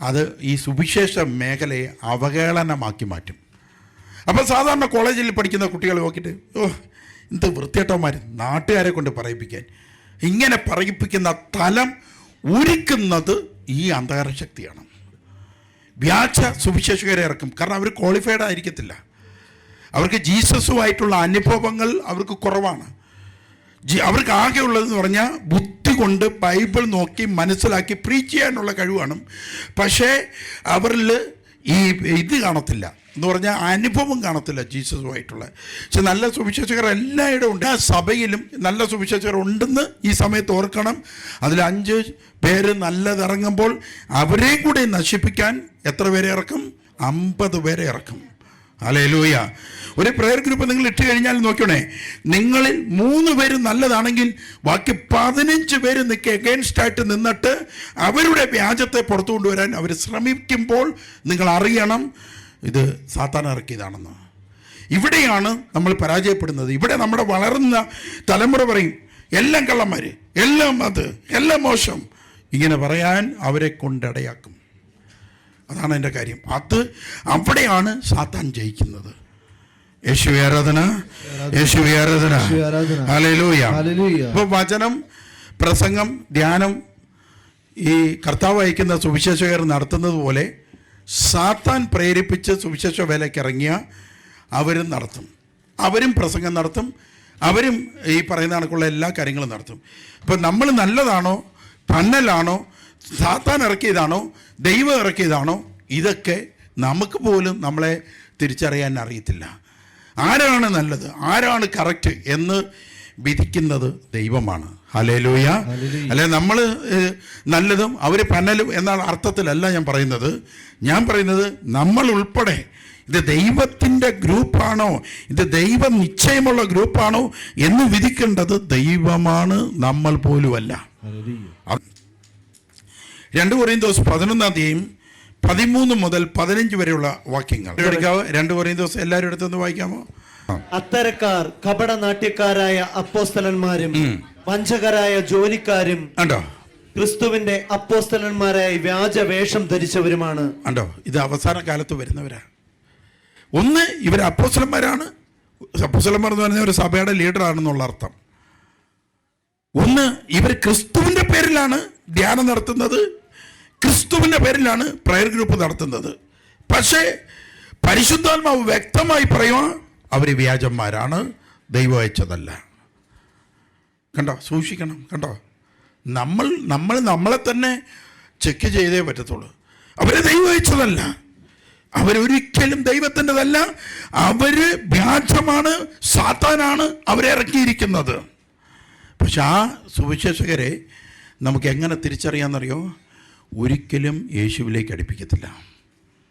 അത് ഈ സുവിശേഷ മേഖലയെ അവഹേളനമാക്കി മാറ്റും. അപ്പോൾ സാധാരണ കോളേജിൽ പഠിക്കുന്ന കുട്ടികൾ നോക്കിയിട്ട്, എന്ത് വൃത്തികെട്ടവന്മാർ, നാട്ടുകാരെ കൊണ്ട് പറയിപ്പിക്കാൻ, ഇങ്ങനെ പറയിപ്പിക്കുന്ന തലം ഒരുക്കുന്നത് ഈ അന്ധകാര ശക്തിയാണ്. വ്യാജ സുവിശേഷകരെ ഇറക്കും. കാരണം അവർ ക്വാളിഫൈഡ് ആയിരിക്കത്തില്ല, അവർക്ക് ജീസസുമായിട്ടുള്ള അനുഭവങ്ങൾ അവർക്ക് കുറവാണ്. അവർക്ക് ആകെ ഉള്ളതെന്ന് പറഞ്ഞാൽ ബുദ്ധി കൊണ്ട് ബൈബിൾ നോക്കി മനസ്സിലാക്കി പ്രീച്ച് ചെയ്യാനുള്ള കഴിവാണ്. പക്ഷേ അവരിൽ ഈ ഇത് കാണത്തില്ല, എന്ന് പറഞ്ഞാൽ അനുഭവം കാണത്തില്ല ജീസസുമായിട്ടുള്ള. പക്ഷെ നല്ല സുവിശേഷകർ എല്ലായിടവും ഉണ്ട്. ആ സഭയിലും നല്ല സുവിശേഷകർ ഉണ്ടെന്ന് ഈ സമയത്ത് ഓർക്കണം. അതിൽ 5 പേര് നല്ലതിറങ്ങുമ്പോൾ അവരെ കൂടെ നശിപ്പിക്കാൻ എത്ര പേരെ ഇറക്കും? 50 പേരെ ഇറക്കും. ഹല്ലേലൂയ. ഒരു പ്രെയർ ഗ്രൂപ്പ് നിങ്ങൾ ഇട്ട് കഴിഞ്ഞാൽ നോക്കണേ, നിങ്ങളിൽ 3 പേര് നല്ലതാണെങ്കിൽ ബാക്കി 15 പേര് എഗെയിൻസ്റ്റ് ആയിട്ട് നിന്നിട്ട് അവരുടെ വ്യാജത്തെ പുറത്തു കൊണ്ടുവരാൻ അവർ ശ്രമിക്കുമ്പോൾ നിങ്ങൾ അറിയണം ഇത് സാത്താൻ ഇറക്കിയതാണെന്ന്. ഇവിടെയാണ് നമ്മൾ പരാജയപ്പെടുന്നത്. ഇവിടെ നമ്മുടെ വളർന്ന തലമുറ പറയും, എല്ലാം കള്ളന്മാർ, എല്ലാം അത്, എല്ലാം മോശം, ഇങ്ങനെ പറയാൻ അവരെ കൊണ്ടിടയാക്കും. അതാണ് എൻ്റെ കാര്യം. അവിടെയാണ് സാത്താൻ ജയിക്കുന്നത്. യേശുവേ ആരാധന, യേശുവേ ആരാധന, ഹല്ലേലൂയ. ഇപ്പോൾ വചനം, പ്രസംഗം, ധ്യാനം ഈ കർത്താവ് അയക്കുന്ന സുവിശേഷകർ നടത്തുന്നത് പോലെ സാത്താൻ പ്രേരിപ്പിച്ച് സുവിശേഷ വേലയ്ക്ക് ഇറങ്ങിയ അവരും നടത്തും. അവരും പ്രസംഗം നടത്തും, അവരും ഈ പറയുന്ന കണക്കുള്ള എല്ലാ കാര്യങ്ങളും നടത്തും. ഇപ്പം നമ്മൾ നല്ലതാണോ പന്നലാണോ സാത്താൻ ഇറക്കിയതാണോ ദൈവം ഇറക്കിയതാണോ ഇതൊക്കെ നമുക്ക് പോലും നമ്മളെ തിരിച്ചറിയാൻ അറിയത്തില്ല. ആരാണ് നല്ലത്, ആരാണ് കറക്റ്റ് എന്ന് വിധിക്കുന്നത് ദൈവമാണ്. ഹല്ലേലൂയ. അല്ലെ നമ്മൾ നല്ലതും അവർ പന്നലും എന്ന അർത്ഥത്തിലല്ല ഞാൻ പറയുന്നത്. ഞാൻ പറയുന്നത് നമ്മൾ ഉൾപ്പെടെ ഇത് ദൈവത്തിൻ്റെ ഗ്രൂപ്പാണോ, ഇത് ദൈവ നിശ്ചയമുള്ള ഗ്രൂപ്പാണോ എന്ന് വിധിക്കേണ്ടത് ദൈവമാണ്, നമ്മൾ പോലുമല്ല. 2 കൊരിന്തോസ് 11:13 മുതൽ 15 വരെയുള്ള വാക്യങ്ങൾ 2 കൊരിന്തോസ് എല്ലാവരും എടുത്തൊന്ന് വായിക്കാമോ? അത്തരക്കാർ കപടനാട്യക്കാരായ അപ്പോസ്തലന്മാരും വഞ്ചകരായ ജോലിക്കാരും ഉണ്ടോ, ക്രിസ്തുവിന്റെ അപ്പോസ്തലന്മാരായി വ്യാജ വേഷം ധരിച്ചവരുമാണ്. ഉണ്ടോ, ഇത് അവസാന കാലത്ത് വരുന്നവരാ. ഒന്ന്, ഇവർ അപ്പോസ്തലന്മാരാണ്. അപ്പോസ്തലന്മാർ എന്ന് പറഞ്ഞാൽ ഒരു സഭയുടെ ലീഡറാണെന്നുള്ള അർത്ഥം. ഒന്ന്, ഇവർ ക്രിസ്തുവിന്റെ പേരിലാണ് ധ്യാനം നടത്തുന്നത്, ക്രിസ്തുവിന്റെ പേരിലാണ് പ്രയർ ഗ്രൂപ്പ് നടത്തുന്നത്. പക്ഷേ പരിശുദ്ധാത്മാവ് വ്യക്തമായി പറയുക, അവർ വ്യാജന്മാരാണ്, ദൈവം അയച്ചതല്ല. കണ്ടോ, സൂക്ഷിക്കണം. കണ്ടോ, നമ്മളെ തന്നെ ചെക്ക് ചെയ്തേ പറ്റത്തുള്ളൂ. അവരെ ദൈവം അയച്ചതല്ല, അവരൊരിക്കലും ദൈവത്തിൻ്റെതല്ല, അവര് വ്യാജമാണ്, സാത്താനാണ് അവരെ ഇറക്കിയിരിക്കുന്നത്. പക്ഷെ ആ സുവിശേഷകരെ നമുക്ക് എങ്ങനെ തിരിച്ചറിയാമെന്നറിയോ? ഒരിക്കലും യേശുവിലേക്ക് അടുപ്പിക്കത്തില്ല.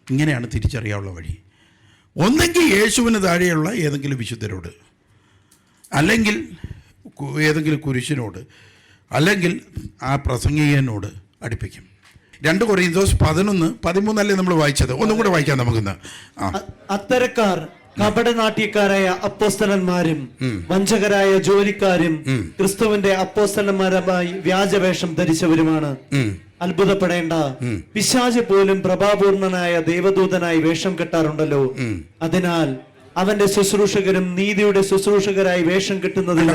ഇങ്ങനെയാണ് തിരിച്ചറിയാനുള്ള വഴി. ഒന്നെങ്കിൽ യേശുവിന് താഴെയുള്ള ഏതെങ്കിലും വിശുദ്ധരോട്, അല്ലെങ്കിൽ ഏതെങ്കിലും കുരിശിനോട്, അല്ലെങ്കിൽ ആ പ്രസംഗികനോട് അടുപ്പിക്കും. 2 കൊരിന്തോസ് 11:13 നമ്മൾ വായിച്ചത്. ഒന്നും കൂടെ വായിക്കാം നമുക്കിന്ന്. അത്തരക്കാർ കപടനാട്യക്കാരായ അപ്പോസ്തലന്മാരും വഞ്ചകരായ ജോലിക്കാരും ക്രിസ്തുവിന്റെ അപ്പോസ്തലന്മാരുമായി വ്യാജവേഷം ധരിച്ചവരുമാണ്. അത്ഭുതപ്പെടേണ്ട, പിശാച് പോലും പ്രഭാപൂർണനായ ദേവദൂതനായി വേഷം കെട്ടാറുണ്ടല്ലോ. അതിനാൽ അവന്റെ ശുശ്രൂഷകരും നീതിയുടെ ശുശ്രൂഷകരായി വേഷം കെട്ടുന്നതിൽ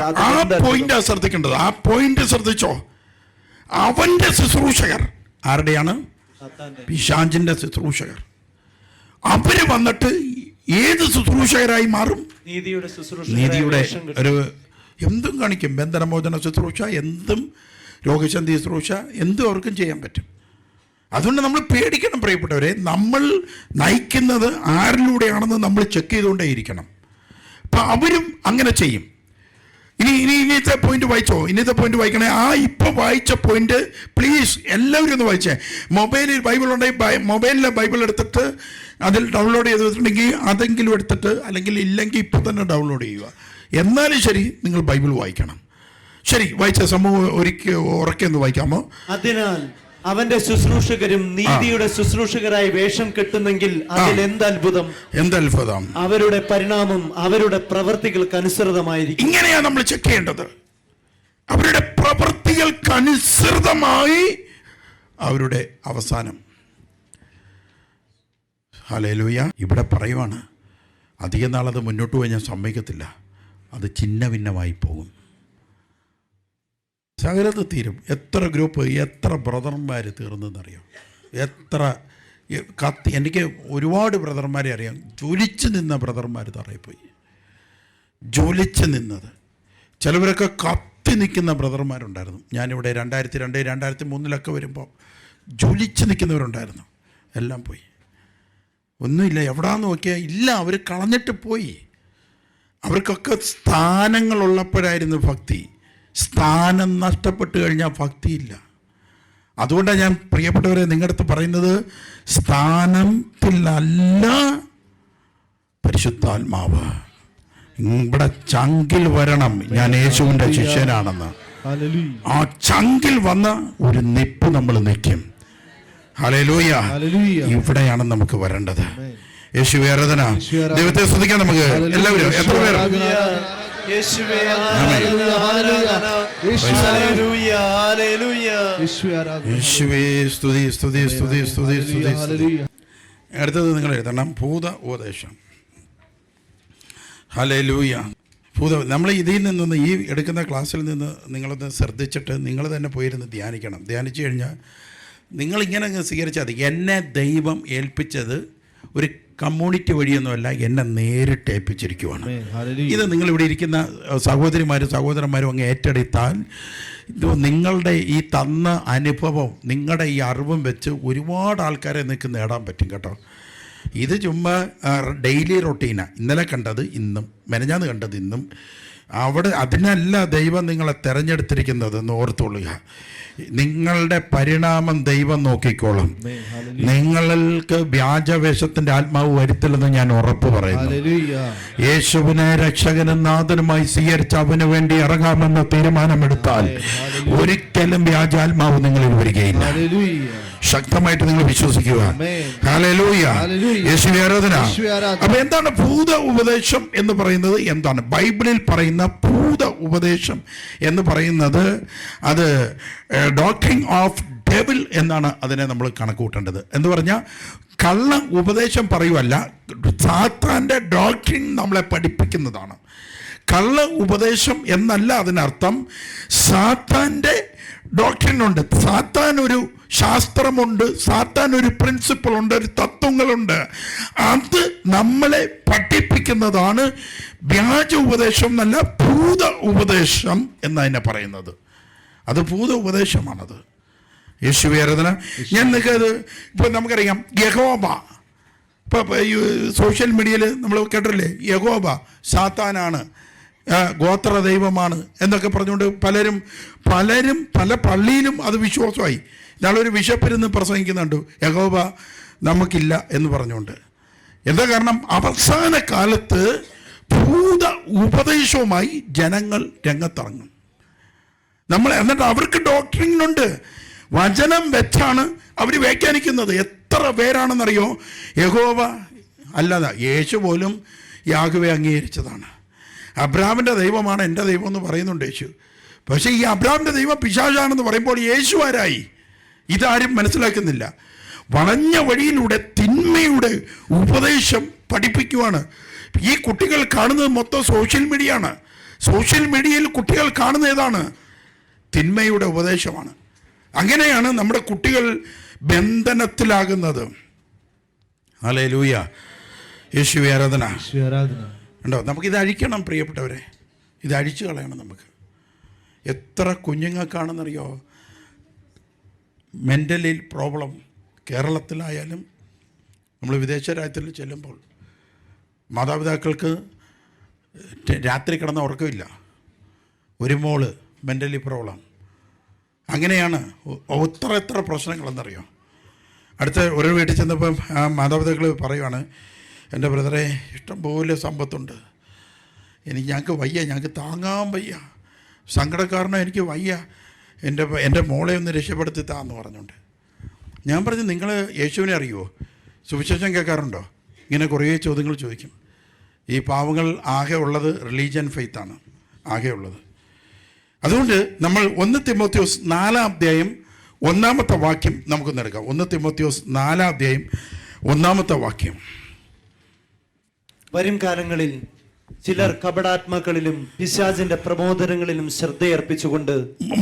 ശ്രദ്ധിക്കേണ്ടത്. ആ പോയിന്റ് ശ്രദ്ധിച്ചോ. അവന്റെ ശുശ്രൂഷകർ ആരുടെയാണ്? പിശാചിന്റെ ശുശ്രൂഷകർ. അവര് വന്നിട്ട് ഏത് ശുശ്രൂഷകരായി മാറും? നീതിയുടെ ഒരു എന്തും കാണിക്കും. ബന്ധനമോചന ശുശ്രൂഷ, എന്തും രോഗശാന്തി ശുശ്രൂഷ, എന്തും അവർക്കും ചെയ്യാൻ പറ്റും. അതുകൊണ്ട് നമ്മൾ പേടിക്കണം പ്രിയപ്പെട്ടവരെ. നമ്മൾ നയിക്കുന്നത് ആരിലൂടെയാണെന്ന് നമ്മൾ ചെക്ക് ചെയ്തുകൊണ്ടേയിരിക്കണം. അപ്പം അവരും അങ്ങനെ ചെയ്യും. ഇനിയത്തെ പോയിന്റ് വായിച്ചോ. ഇന്നത്തെ പോയിന്റ് വായിക്കണേ. ഇപ്പം വായിച്ച പോയിന്റ് പ്ലീസ് എല്ലാവരും ഒന്ന് വായിച്ചേ. മൊബൈലിൽ ബൈബിൾ ഉണ്ടെങ്കിൽ മൊബൈലിലെ ബൈബിൾ എടുത്തിട്ട് അതിൽ ഡൗൺലോഡ് ചെയ്ത് വെച്ചിട്ടുണ്ടെങ്കിൽ അതെങ്കിലും എടുത്തിട്ട്, അല്ലെങ്കിൽ ഇല്ലെങ്കിൽ ഇപ്പം തന്നെ ഡൗൺലോഡ് ചെയ്യുക. എന്നാലും ശരി, നിങ്ങൾ ബൈബിൾ വായിക്കണം. ശരി, വായിച്ച സമൂഹം ഉറക്കെ ഒന്ന് വായിക്കാമോ? അതിനാൽ അവന്റെ ശുശ്രൂഷകരും നീതിയുടെ ശുശ്രൂഷകരായി വേഷം കെട്ടുന്നെങ്കിൽ അതിൽ എന്തത്ഭുതം, എന്തത്ഭുതം. അവരുടെ പരിണാമം അവരുടെ പ്രവൃത്തികൾക്ക് അനുസൃതമായിരിക്കും. ഇങ്ങനെയാണ് നമ്മൾ ചെക്ക് ചെയ്യേണ്ടത്. അവരുടെ പ്രവൃത്തികൾക്കനുസൃതമായി അവരുടെ അവസാനം. ഹല്ലേലൂയ. ഇവിടെ പറയുവാണ്, അധികം നാളത് മുന്നോട്ട് പോയി ഞാൻ സമ്മതിക്കത്തില്ല, അത് ചിന്ന ഭിന്നമായി പോകും. സകലത്ത് തീരും. എത്ര ഗ്രൂപ്പ്, എത്ര ബ്രദർമാർ തീർന്നെന്നറിയാം. എത്ര എനിക്ക് ഒരുപാട് ബ്രദർമാരെ അറിയാം. ജ്വലിച്ച് നിന്ന ബ്രദർമാർ തറയിപ്പോയി. ജ്വലിച്ച് നിന്നത്. ചിലവരൊക്കെ കത്തി നിൽക്കുന്ന ബ്രദർമാരുണ്ടായിരുന്നു. ഞാനിവിടെ 2002, 2003 വരുമ്പോൾ ജ്വലിച്ച് നിൽക്കുന്നവരുണ്ടായിരുന്നു. എല്ലാം പോയി. ഒന്നുമില്ല. എവിടാന്ന് നോക്കിയാൽ ഇല്ല, അവർ കളഞ്ഞിട്ട് പോയി. അവർക്കൊക്കെ സ്ഥാനങ്ങളുള്ളപ്പോഴായിരുന്നു ഭക്തി. സ്ഥാനം നഷ്ടപ്പെട്ട് കഴിഞ്ഞാൽ ഭക്തിയില്ല. അതുകൊണ്ടാണ് ഞാൻ പ്രിയപ്പെട്ടവരെ നിങ്ങളുടെ അടുത്ത് പറയുന്നത്, സ്ഥാനത്തിലല്ല പരിശുദ്ധാത്മാവ്. ഇവിടെ ചങ്കിൽ വരണം, ഞാൻ യേശുവിൻ്റെ ശിഷ്യനാണെന്ന്. ആ ചങ്കിൽ വന്ന ഒരു നിപ്പ് നമ്മൾ നിൽക്കും. ഹല്ലേലൂയ. ഇവിടെയാണ് നമുക്ക് വരേണ്ടത്. യേശുവേ ആരാധന. ദൈവത്തെ സ്തുതിക്കാം നമുക്ക് എല്ലാവരും. എത്ര പേർ? യേശുവേ സ്തുതി, സ്തുതി, സ്തുതി, സ്തുതി, സ്തുതി. അടുത്തത് നിങ്ങൾ എഴുതണം ഭൂത ഉപദേശം. ഹല്ലേലൂയ. നമ്മൾ ഇതിൽ നിന്നൊന്ന് ഈ എടുക്കുന്ന ക്ലാസ്സിൽ നിന്ന് നിങ്ങളൊന്ന് ശ്രദ്ധിച്ചിട്ട് നിങ്ങൾ തന്നെ പോയിരുന്ന് ധ്യാനിക്കണം. ധ്യാനിച്ചു കഴിഞ്ഞാൽ നിങ്ങളിങ്ങനെ അങ്ങ് സ്വീകരിച്ചാൽ മതി. എന്നെ ദൈവം ഏൽപ്പിച്ചത് ഒരു കമ്മ്യൂണിറ്റി വഴിയൊന്നുമല്ല, എന്നെ നേരിട്ട് ഏൽപ്പിച്ചിരിക്കുവാണ്. ഇത് നിങ്ങളിവിടെ ഇരിക്കുന്ന സഹോദരിമാരും സഹോദരന്മാരും അങ്ങ് ഏറ്റെടുത്താൽ നിങ്ങളുടെ ഈ തന്ന അനുഭവം, നിങ്ങളുടെ ഈ അറിവും വെച്ച് ഒരുപാട് ആൾക്കാരെ നിങ്ങൾക്ക് നേടാൻ പറ്റും കേട്ടോ. ഇത് ചുമ്മാ ഡെയിലി റൊട്ടീനാണ്. ഇന്നലെ കണ്ടത് ഇന്നും, മെനഞ്ഞാന്ന് കണ്ടത് ഇന്നും. അവിടെ അതിനല്ല ദൈവം നിങ്ങളെ തിരഞ്ഞെടുത്തിരിക്കുന്നത് എന്ന് ഓർത്തുകൊള്ളുക. നിങ്ങളുടെ പരിണാമം ദൈവം നോക്കിക്കോളും. നിങ്ങൾക്ക് വ്യാജവേഷത്തിന്റെ ആത്മാവ് വരുത്തില്ലെന്ന് ഞാൻ ഉറപ്പ് പറയുന്നു. യേശുവിനെ രക്ഷകനും നാഥനുമായി സ്വീകരിച്ച് അവന് വേണ്ടി ഇറങ്ങാമെന്ന തീരുമാനമെടുത്താൽ ഒരിക്കലും വ്യാജാത്മാവ് നിങ്ങളിൽ വരികയില്ല. ശക്തമായിട്ട് നിങ്ങൾ വിശ്വസിക്കുക. ഹല്ലേലൂയ. യേശുവേ ആരാധന. അപ്പൊ എന്താണ് ഭൂത ഉപദേശം എന്ന് പറയുന്നത്? എന്താണ് ബൈബിളിൽ പറയുന്ന ഭൂത ഉപദേശം എന്ന് പറയുന്നത്? അത് ഡോക്ട്രിൻ ഓഫ് ഡെവിൾ എന്നാണ് അതിനെ നമ്മൾ കണക്കൂട്ടേണ്ടത്. എന്ന് പറഞ്ഞാൽ കള്ള ഉപദേശം പറയുവല്ല, സാത്താൻ്റെ ഡോക്ട്രിൻ നമ്മളെ പഠിപ്പിക്കുന്നതാണ്. കള്ള ഉപദേശം എന്നല്ല അതിനർത്ഥം. സാത്താൻ്റെ ഡോക്ട്രിനുണ്ട്, സാത്താൻ ഒരു ശാസ്ത്രമുണ്ട്, സാത്താൻ ഒരു പ്രിൻസിപ്പിളുണ്ട്, ഒരു തത്വങ്ങളുണ്ട്. അത് നമ്മളെ പഠിപ്പിക്കുന്നതാണ് വ്യാജ ഉപദേശം എന്നല്ല, ഭൂത ഉപദേശം എന്നതിനെ പറയുന്നത്. അത് ഭൂത ഉപദേശമാണത്. യേശുവേ ആരാധന. ഞാൻ നിൽക്കുന്നത് ഇപ്പോൾ നമുക്കറിയാം യഹോവ. ഇപ്പോൾ സോഷ്യൽ മീഡിയയിൽ നമ്മൾ കേട്ടില്ലേ, യഹോവ സാത്താനാണ്, ഗോത്ര ദൈവമാണ് എന്നൊക്കെ പറഞ്ഞുകൊണ്ട് പലരും പല പള്ളിയിലും അത് വിശ്വാസമായി. ഇയാളൊരു ബിഷപ്പിരുന്ന് പ്രസംഗിക്കുന്നുണ്ട് യഹോവ നമുക്കില്ല എന്ന് പറഞ്ഞുകൊണ്ട്. എന്താ കാരണം? അവസാന കാലത്ത് ഭൂത ഉപദേശവുമായി ജനങ്ങൾ രംഗത്തിറങ്ങും. എന്നിട്ട് അവർക്ക് ഡോക്ട്രിനുണ്ട്, വചനം വെച്ചാണ് അവർ വ്യാഖ്യാനിക്കുന്നത്. എത്ര പേരാണെന്നറിയോ? യഹോവ അല്ലാതെ യേശു പോലും യാഹ്വേ അംഗീകരിച്ചതാണ്. അബ്രാമിൻ്റെ ദൈവമാണ് എൻ്റെ ദൈവം എന്ന് പറയുന്നുണ്ട് യേശു. പക്ഷേ ഈ അബ്രാമിൻ്റെ ദൈവം പിശാചാണെന്ന് പറയുമ്പോൾ യേശു ആരായി? ഇതാരും മനസ്സിലാക്കുന്നില്ല. വളഞ്ഞ വഴിയിലൂടെ തിന്മയുടെ ഉപദേശം പഠിപ്പിക്കുവാണ്. ഈ കുട്ടികൾ കാണുന്നത് മൊത്തം സോഷ്യൽ മീഡിയ ആണ്. സോഷ്യൽ മീഡിയയിൽ കുട്ടികൾ കാണുന്ന ഏതാണ്? തിന്മയുടെ ഉപദേശമാണ്. അങ്ങനെയാണ് നമ്മുടെ കുട്ടികൾ ബന്ധനത്തിലാകുന്നത്. ഹല്ലേലൂയ. യേശുവേ ആരാധന. ഉണ്ടോ? നമുക്കിത് അഴിക്കണം പ്രിയപ്പെട്ടവരെ, ഇത് അഴിച്ചു കളയണം. നമുക്ക് എത്ര കുഞ്ഞുങ്ങൾക്കാണെന്നറിയോ മെൻ്റലി പ്രോബ്ലം? കേരളത്തിലായാലും നമ്മൾ വിദേശ രാജ്യത്തിൽ ചെല്ലുമ്പോൾ മാതാപിതാക്കൾക്ക് രാത്രി കിടന്ന ഉറക്കമില്ല. ഒരു മോള് മെൻ്റലി പ്രോബ്ലം. അങ്ങനെയാണ് എത്ര പ്രശ്നങ്ങളെന്നറിയോ. അടുത്ത ഒരു വീട്ടിൽ ചെന്നപ്പം ആ മാതാപിതാക്കൾ പറയുവാണ്, എൻ്റെ ബ്രദറെ ഇഷ്ടംപോലെ സമ്പത്തുണ്ട്, ഞങ്ങൾക്ക് വയ്യ, ഞങ്ങൾക്ക് താങ്ങാൻ വയ്യ, സങ്കടക്കാരനോ എനിക്ക് വയ്യ, എൻ്റെ മോളെ ഒന്ന് രക്ഷപ്പെടുത്തി താന്ന് പറഞ്ഞുകൊണ്ട്. ഞാൻ പറഞ്ഞു, നിങ്ങൾ യേശുവിനെ അറിയുമോ? സുവിശേഷം കേൾക്കാറുണ്ടോ? ഇങ്ങനെ കുറേ ചോദ്യങ്ങൾ ചോദിക്കും. ഈ പാവങ്ങൾ ആകെ ഉള്ളത് റിലീജിയൻ ഫെയ്ത്താണ് ആകെ ഉള്ളത്. അതുകൊണ്ട് നമ്മൾ 1 തിമോത്തിയോസ് 4-1 വാക്യം നമുക്കൊന്ന് എടുക്കാം. 1 തിമോത്തിയോസ് 4-1 വരും കാലങ്ങളിൽ ചിലർ കപടാത്മാക്കളിലും പിശാചിന്റെ പ്രബോധനങ്ങളിലും ശ്രദ്ധയർപ്പിച്ചുകൊണ്ട്,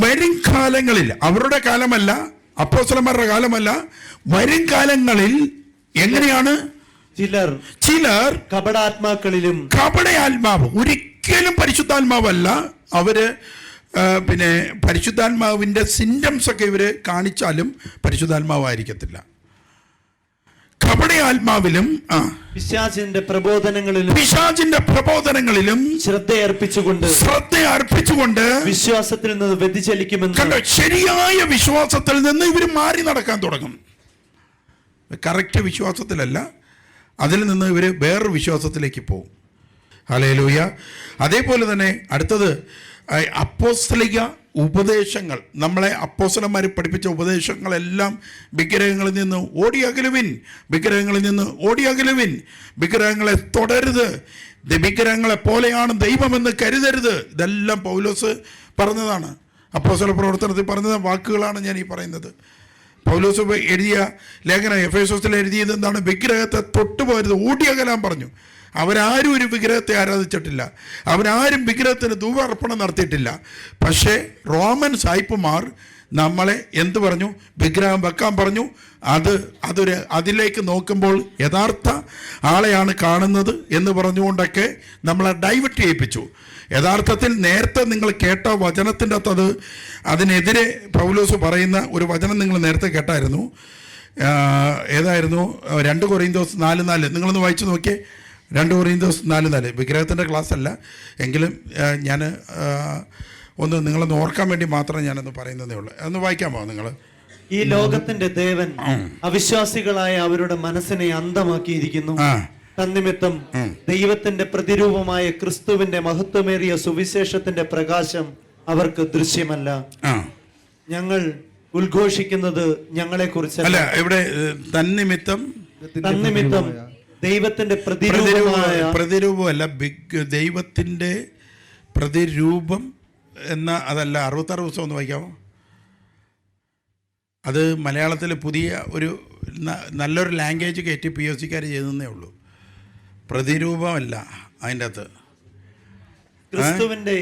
വരും കാലങ്ങളിൽ, അവരുടെ കാലമല്ല, അപ്പോസ്തലന്മാരുടെ കാലമല്ല, വരും കാലങ്ങളിൽ എങ്ങനെയാണ്? ചിലർ കപടാത്മാക്കളിലും. കപടയാത്മാവ് ഒരിക്കലും പരിശുദ്ധാത്മാവല്ല. അവര് പരിശുദ്ധാത്മാവിൻ്റെ സിംറ്റംസ് ഒക്കെ ഇവർ കാണിച്ചാലും പരിശുദ്ധാത്മാവായിരിക്കത്തില്ല. കപടയാത്മാവിലും പിശാചിന്റെ പ്രബോധനങ്ങളിലും ശ്രദ്ധയർപ്പിച്ചുകൊണ്ട് വിശ്വാസത്തിൽ നിന്ന് വ്യതിചലിക്കുമെന്ന്. ശരിയായ വിശ്വാസത്തിൽ നിന്ന് ഇവർ മാറി നടക്കാൻ തുടങ്ങും. കറക്റ്റ് വിശ്വാസത്തിലല്ല, അതിൽ നിന്ന് ഇവർ വേറൊരു വിശ്വാസത്തിലേക്ക് പോകും. ഹല്ലേലൂയ. അതേപോലെ തന്നെ അടുത്തത് അപ്പോസ്തലിക ഉപദേശങ്ങൾ. നമ്മളെ അപ്പോസ്തലന്മാർ പഠിപ്പിച്ച ഉപദേശങ്ങളെല്ലാം വിഗ്രഹങ്ങളിൽ നിന്ന് ഓടിയകലുവിൻ, വിഗ്രഹങ്ങളിൽ നിന്ന് ഓടിയകലുവിൻ, വിഗ്രഹങ്ങളെ തൊടരുത്, വിഗ്രഹങ്ങളെ പോലെയാണ് ദൈവമെന്ന് കരുതരുത്. ഇതെല്ലാം പൗലോസ് പറഞ്ഞതാണ്, അപ്പോസ്തല പ്രവർത്തനത്തിൽ പറഞ്ഞ വാക്കുകളാണ് ഞാൻ ഈ പറയുന്നത്. പൗലോസ് എഴുതിയ ലേഖനം എഫേസോസിൽ എഴുതിയത് എന്താണ്? വിഗ്രഹത്തെ തൊട്ടുപോകരുത്, ഓടിയകലാൻ പറഞ്ഞു. അവരാരും ഒരു വിഗ്രഹത്തെ ആരാധിച്ചിട്ടില്ല, അവരാരും വിഗ്രഹത്തിന് ധൂപാർപ്പണം നടത്തിയിട്ടില്ല. പക്ഷേ റോമൻ സായിപ്പുമാർ നമ്മളെ എന്ത് പറഞ്ഞു? വിഗ്രഹം വെക്കാൻ പറഞ്ഞു. അതിലേക്ക് നോക്കുമ്പോൾ യഥാർത്ഥ ആളെയാണ് കാണുന്നത് എന്ന് പറഞ്ഞുകൊണ്ടൊക്കെ നമ്മളെ ഡൈവേർട്ട് ചെയ്യിപ്പിച്ചു. യഥാർത്ഥത്തിൽ നേരത്തെ നിങ്ങൾ കേട്ട വചനത്തിൻ്റെ അകത്ത് അതിനെതിരെ പൗലോസ് പറയുന്ന ഒരു വചനം നിങ്ങൾ നേരത്തെ കേട്ടായിരുന്നു. ഏതായിരുന്നു? 2 കൊറിന്തോസ് 4:4. നിങ്ങളൊന്ന് വായിച്ചു നോക്കിയേ. 2 കൊറിന്തോസ് 4:4. വിഗ്രഹത്തിൻ്റെ ക്ലാസ് അല്ല എങ്കിലും ഞാൻ നിങ്ങളൊന്ന് ഓർക്കാൻ വേണ്ടി മാത്രം ഞാനൊന്ന് പറയുന്നതേ ഉള്ളൂ. ഒന്ന് വായിക്കാമോ നിങ്ങൾ? ഈ ലോകത്തിന്റെ ദേവൻ അവിശ്വാസികളായ അവരുടെ മനസ്സിനെ അന്ധമാക്കിയിരിക്കുന്നു. തന്നിമിത്തം ദൈവത്തിന്റെ പ്രതിരൂപമായ ക്രിസ്തുവിന്റെ മഹത്വമേറിയ സുവിശേഷത്തിന്റെ പ്രകാശം അവർക്ക് ദൃശ്യമല്ല. ഞങ്ങൾ ഉദ്ഘോഷിക്കുന്നത് ഞങ്ങളെ കുറിച്ചല്ല. ഇവിടെ തന്നിമിത്തം ദൈവത്തിന്റെ പ്രതിരൂപമല്ല, ദൈവത്തിന്റെ പ്രതിരൂപം എന്ന അതല്ല. 66 ദിവസം ഒന്ന് വായിക്കാമോ? അത് മലയാളത്തിൽ പുതിയ ഒരു നല്ലൊരു ലാംഗ്വേജ് കയറ്റി POCക്കാർ ചെയ്തേ ഉള്ളൂ. പ്രതിരൂപമല്ല, അതിൻ്റെ അകത്ത് ക്രിസ്തുവിന്റെ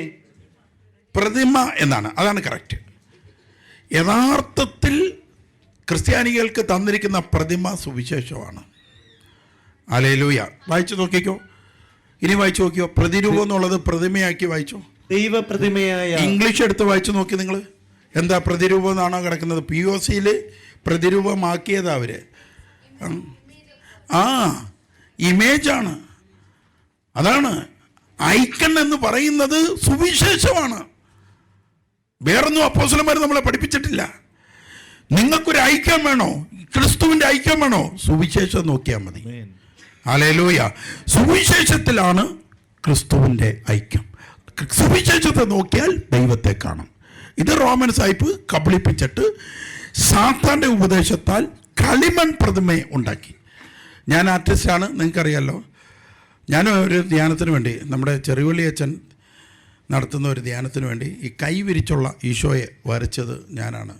പ്രതിമ എന്നാണ്. അതാണ് കറക്റ്റ്. യഥാർത്ഥത്തിൽ ക്രിസ്ത്യാനികൾക്ക് തന്നിരിക്കുന്ന പ്രതിമ സുവിശേഷമാണ്. ഹല്ലേലൂയ. വായിച്ചു നോക്കിക്കോ, ഇനി വായിച്ചു നോക്കിയോ. പ്രതിരൂപം എന്നുള്ളത് പ്രതിമയാക്കി വായിച്ചോ. ദൈവ പ്രതിമയായ ഇംഗ്ലീഷ് എടുത്ത് വായിച്ചു നോക്കി നിങ്ങൾ. എന്താ പ്രതിരൂപം എന്നാണോ കിടക്കുന്നത്? POCയിൽ പ്രതിരൂപമാക്കിയതാ അവര്. ഇമേജാണ്. അതാണ് ഐക്കൺ എന്ന് പറയുന്നത്. സുവിശേഷമാണ്. വേറൊന്നും അപ്പോസ്തലന്മാർ നമ്മളെ പഠിപ്പിച്ചിട്ടില്ല. നിങ്ങൾക്കൊരു ഐക്യം വേണോ? ക്രിസ്തുവിന്റെ ഐക്യം വേണോ? സുവിശേഷം നോക്കിയാൽ മതി. ഹല്ലേലൂയ. സുവിശേഷത്തിലാണ് ക്രിസ്തുവിന്റെ ഐക്യം. സുവിശേഷത്തെ നോക്കിയാൽ ദൈവത്തെ കാണും. ഇത് റോമൻ സായിപ്പ് കബളിപ്പിച്ചിട്ട് സാത്താൻ്റെ ഉപദേശത്താൽ കളിമൺ പ്രതിമയെ ഉണ്ടാക്കി. ഞാൻ ആർട്ടിസ്റ്റാണ്, നിങ്ങൾക്കറിയാമല്ലോ. ഞാൻ ഒരു ധ്യാനത്തിന് വേണ്ടി, നമ്മുടെ ചെറിയവള്ളി അച്ഛൻ നടത്തുന്ന ഒരു ധ്യാനത്തിന് വേണ്ടി ഈ കൈ വിരിച്ചുള്ള ഈശോയെ വരച്ചത് ഞാനാണ്.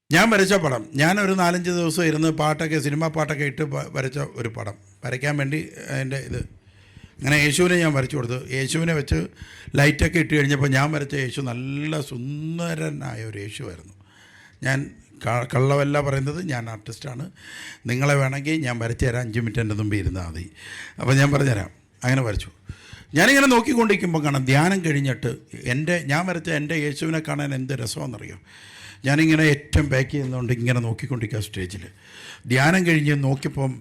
ഞാൻ വരച്ച പടം, ഞാനൊരു 4-5 ദിവസം ഇരുന്ന് പാട്ടൊക്കെ, സിനിമാ പാട്ടൊക്കെ ഇട്ട് വരച്ച ഒരു പടം വരയ്ക്കാൻ വേണ്ടി എൻ്റെ ഇത് അങ്ങനെ യേശുവിനെ ഞാൻ വരച്ചു കൊടുത്തു. യേശുവിനെ വെച്ച് ലൈറ്റൊക്കെ ഇട്ട് കഴിഞ്ഞപ്പോൾ ഞാൻ വരച്ച യേശു നല്ല സുന്ദരനായ ഒരു യേശുവായിരുന്നു. ഞാൻ കള്ളവല്ല പറയുന്നത്, ഞാൻ ആർട്ടിസ്റ്റാണ്. നിങ്ങളെ വേണമെങ്കിൽ ഞാൻ വരച്ചു തരാം, 5 മിനിറ്റ് എൻ്റെ മുമ്പ് ഇരുന്നാൽ മതി. അപ്പോൾ ഞാൻ പറഞ്ഞുതരാം. അങ്ങനെ വരച്ചു. ഞാനിങ്ങനെ നോക്കിക്കൊണ്ടിരിക്കുമ്പോൾ കാണാം, ധ്യാനം കഴിഞ്ഞിട്ട് ഞാൻ വരച്ച എൻ്റെ യേശുവിനെ കാണാൻ എന്ത് രസമാണെന്നറിയോ. ഞാനിങ്ങനെ ഏറ്റവും ബാക്ക് ചെയ്യുന്നതുകൊണ്ട് ഇങ്ങനെ നോക്കിക്കൊണ്ടിരിക്കുക സ്റ്റേജിൽ. ധ്യാനം കഴിഞ്ഞ് നോക്കിയപ്പം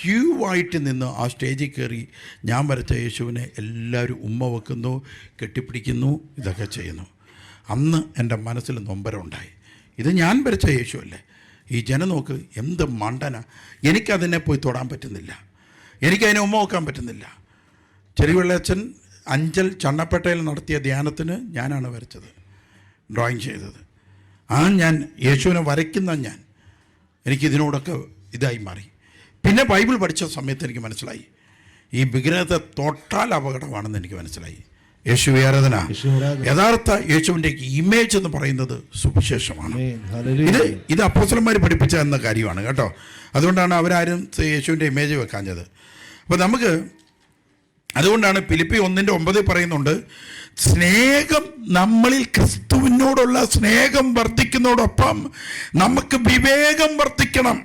ക്യൂ ആയിട്ട് നിന്ന് ആ സ്റ്റേജിൽ കയറി ഞാൻ വരച്ച യേശുവിനെ എല്ലാവരും ഉമ്മ വെക്കുന്നു, കെട്ടിപ്പിടിക്കുന്നു, ഇതൊക്കെ ചെയ്യുന്നു. അന്ന് എൻ്റെ മനസ്സിൽ നൊമ്പരം ഉണ്ടായി. ഇത് ഞാൻ വരച്ച യേശു അല്ലേ? ഈ ജനം നോക്ക് എന്ത് മണ്ടന. എനിക്കതിനെ പോയി തൊടാൻ പറ്റുന്നില്ല, എനിക്കതിനെ ഉമ്മ വെക്കാൻ പറ്റുന്നില്ല. ചെറിയവള്ളച്ചൻ അഞ്ചൽ ചണ്ണപ്പേട്ടയിൽ നടത്തിയ ധ്യാനത്തിന് ഞാനാണ് വരച്ചത്, ഡ്രോയിങ് ചെയ്തത്. ഞാൻ യേശുവിനെ വരയ്ക്കുന്ന എനിക്കിതിനോടൊക്കെ ഇതായി മാറി. പിന്നെ ബൈബിൾ പഠിച്ച സമയത്ത് എനിക്ക് മനസ്സിലായി ഈ വിഗ്രഹത്തെ തൊട്ടാൽ അപകടമാണെന്ന് എനിക്ക് മനസ്സിലായി. യേശുവേ ആരാധന. യഥാർത്ഥ യേശുവിൻ്റെ ഇമേജ് എന്ന് പറയുന്നത് സുവിശേഷമാണ്. ഇത് അപ്പോസ്തലന്മാർ പഠിപ്പിച്ച എന്ന കാര്യമാണ് കേട്ടോ. അതുകൊണ്ടാണ് അവരാരും യേശുവിൻ്റെ ഇമേജ് വെക്കാഞ്ഞത്. അപ്പോൾ അതുകൊണ്ടാണ് ഫിലിപ്പി 1:9 പറയുന്നുണ്ട്, സ്നേഹം നമ്മളിൽ ക്രിസ്തുവിനോടുള്ള സ്നേഹം വർദ്ധിക്കുന്നതോടൊപ്പം നമുക്ക് വിവേകം വർദ്ധിക്കണം.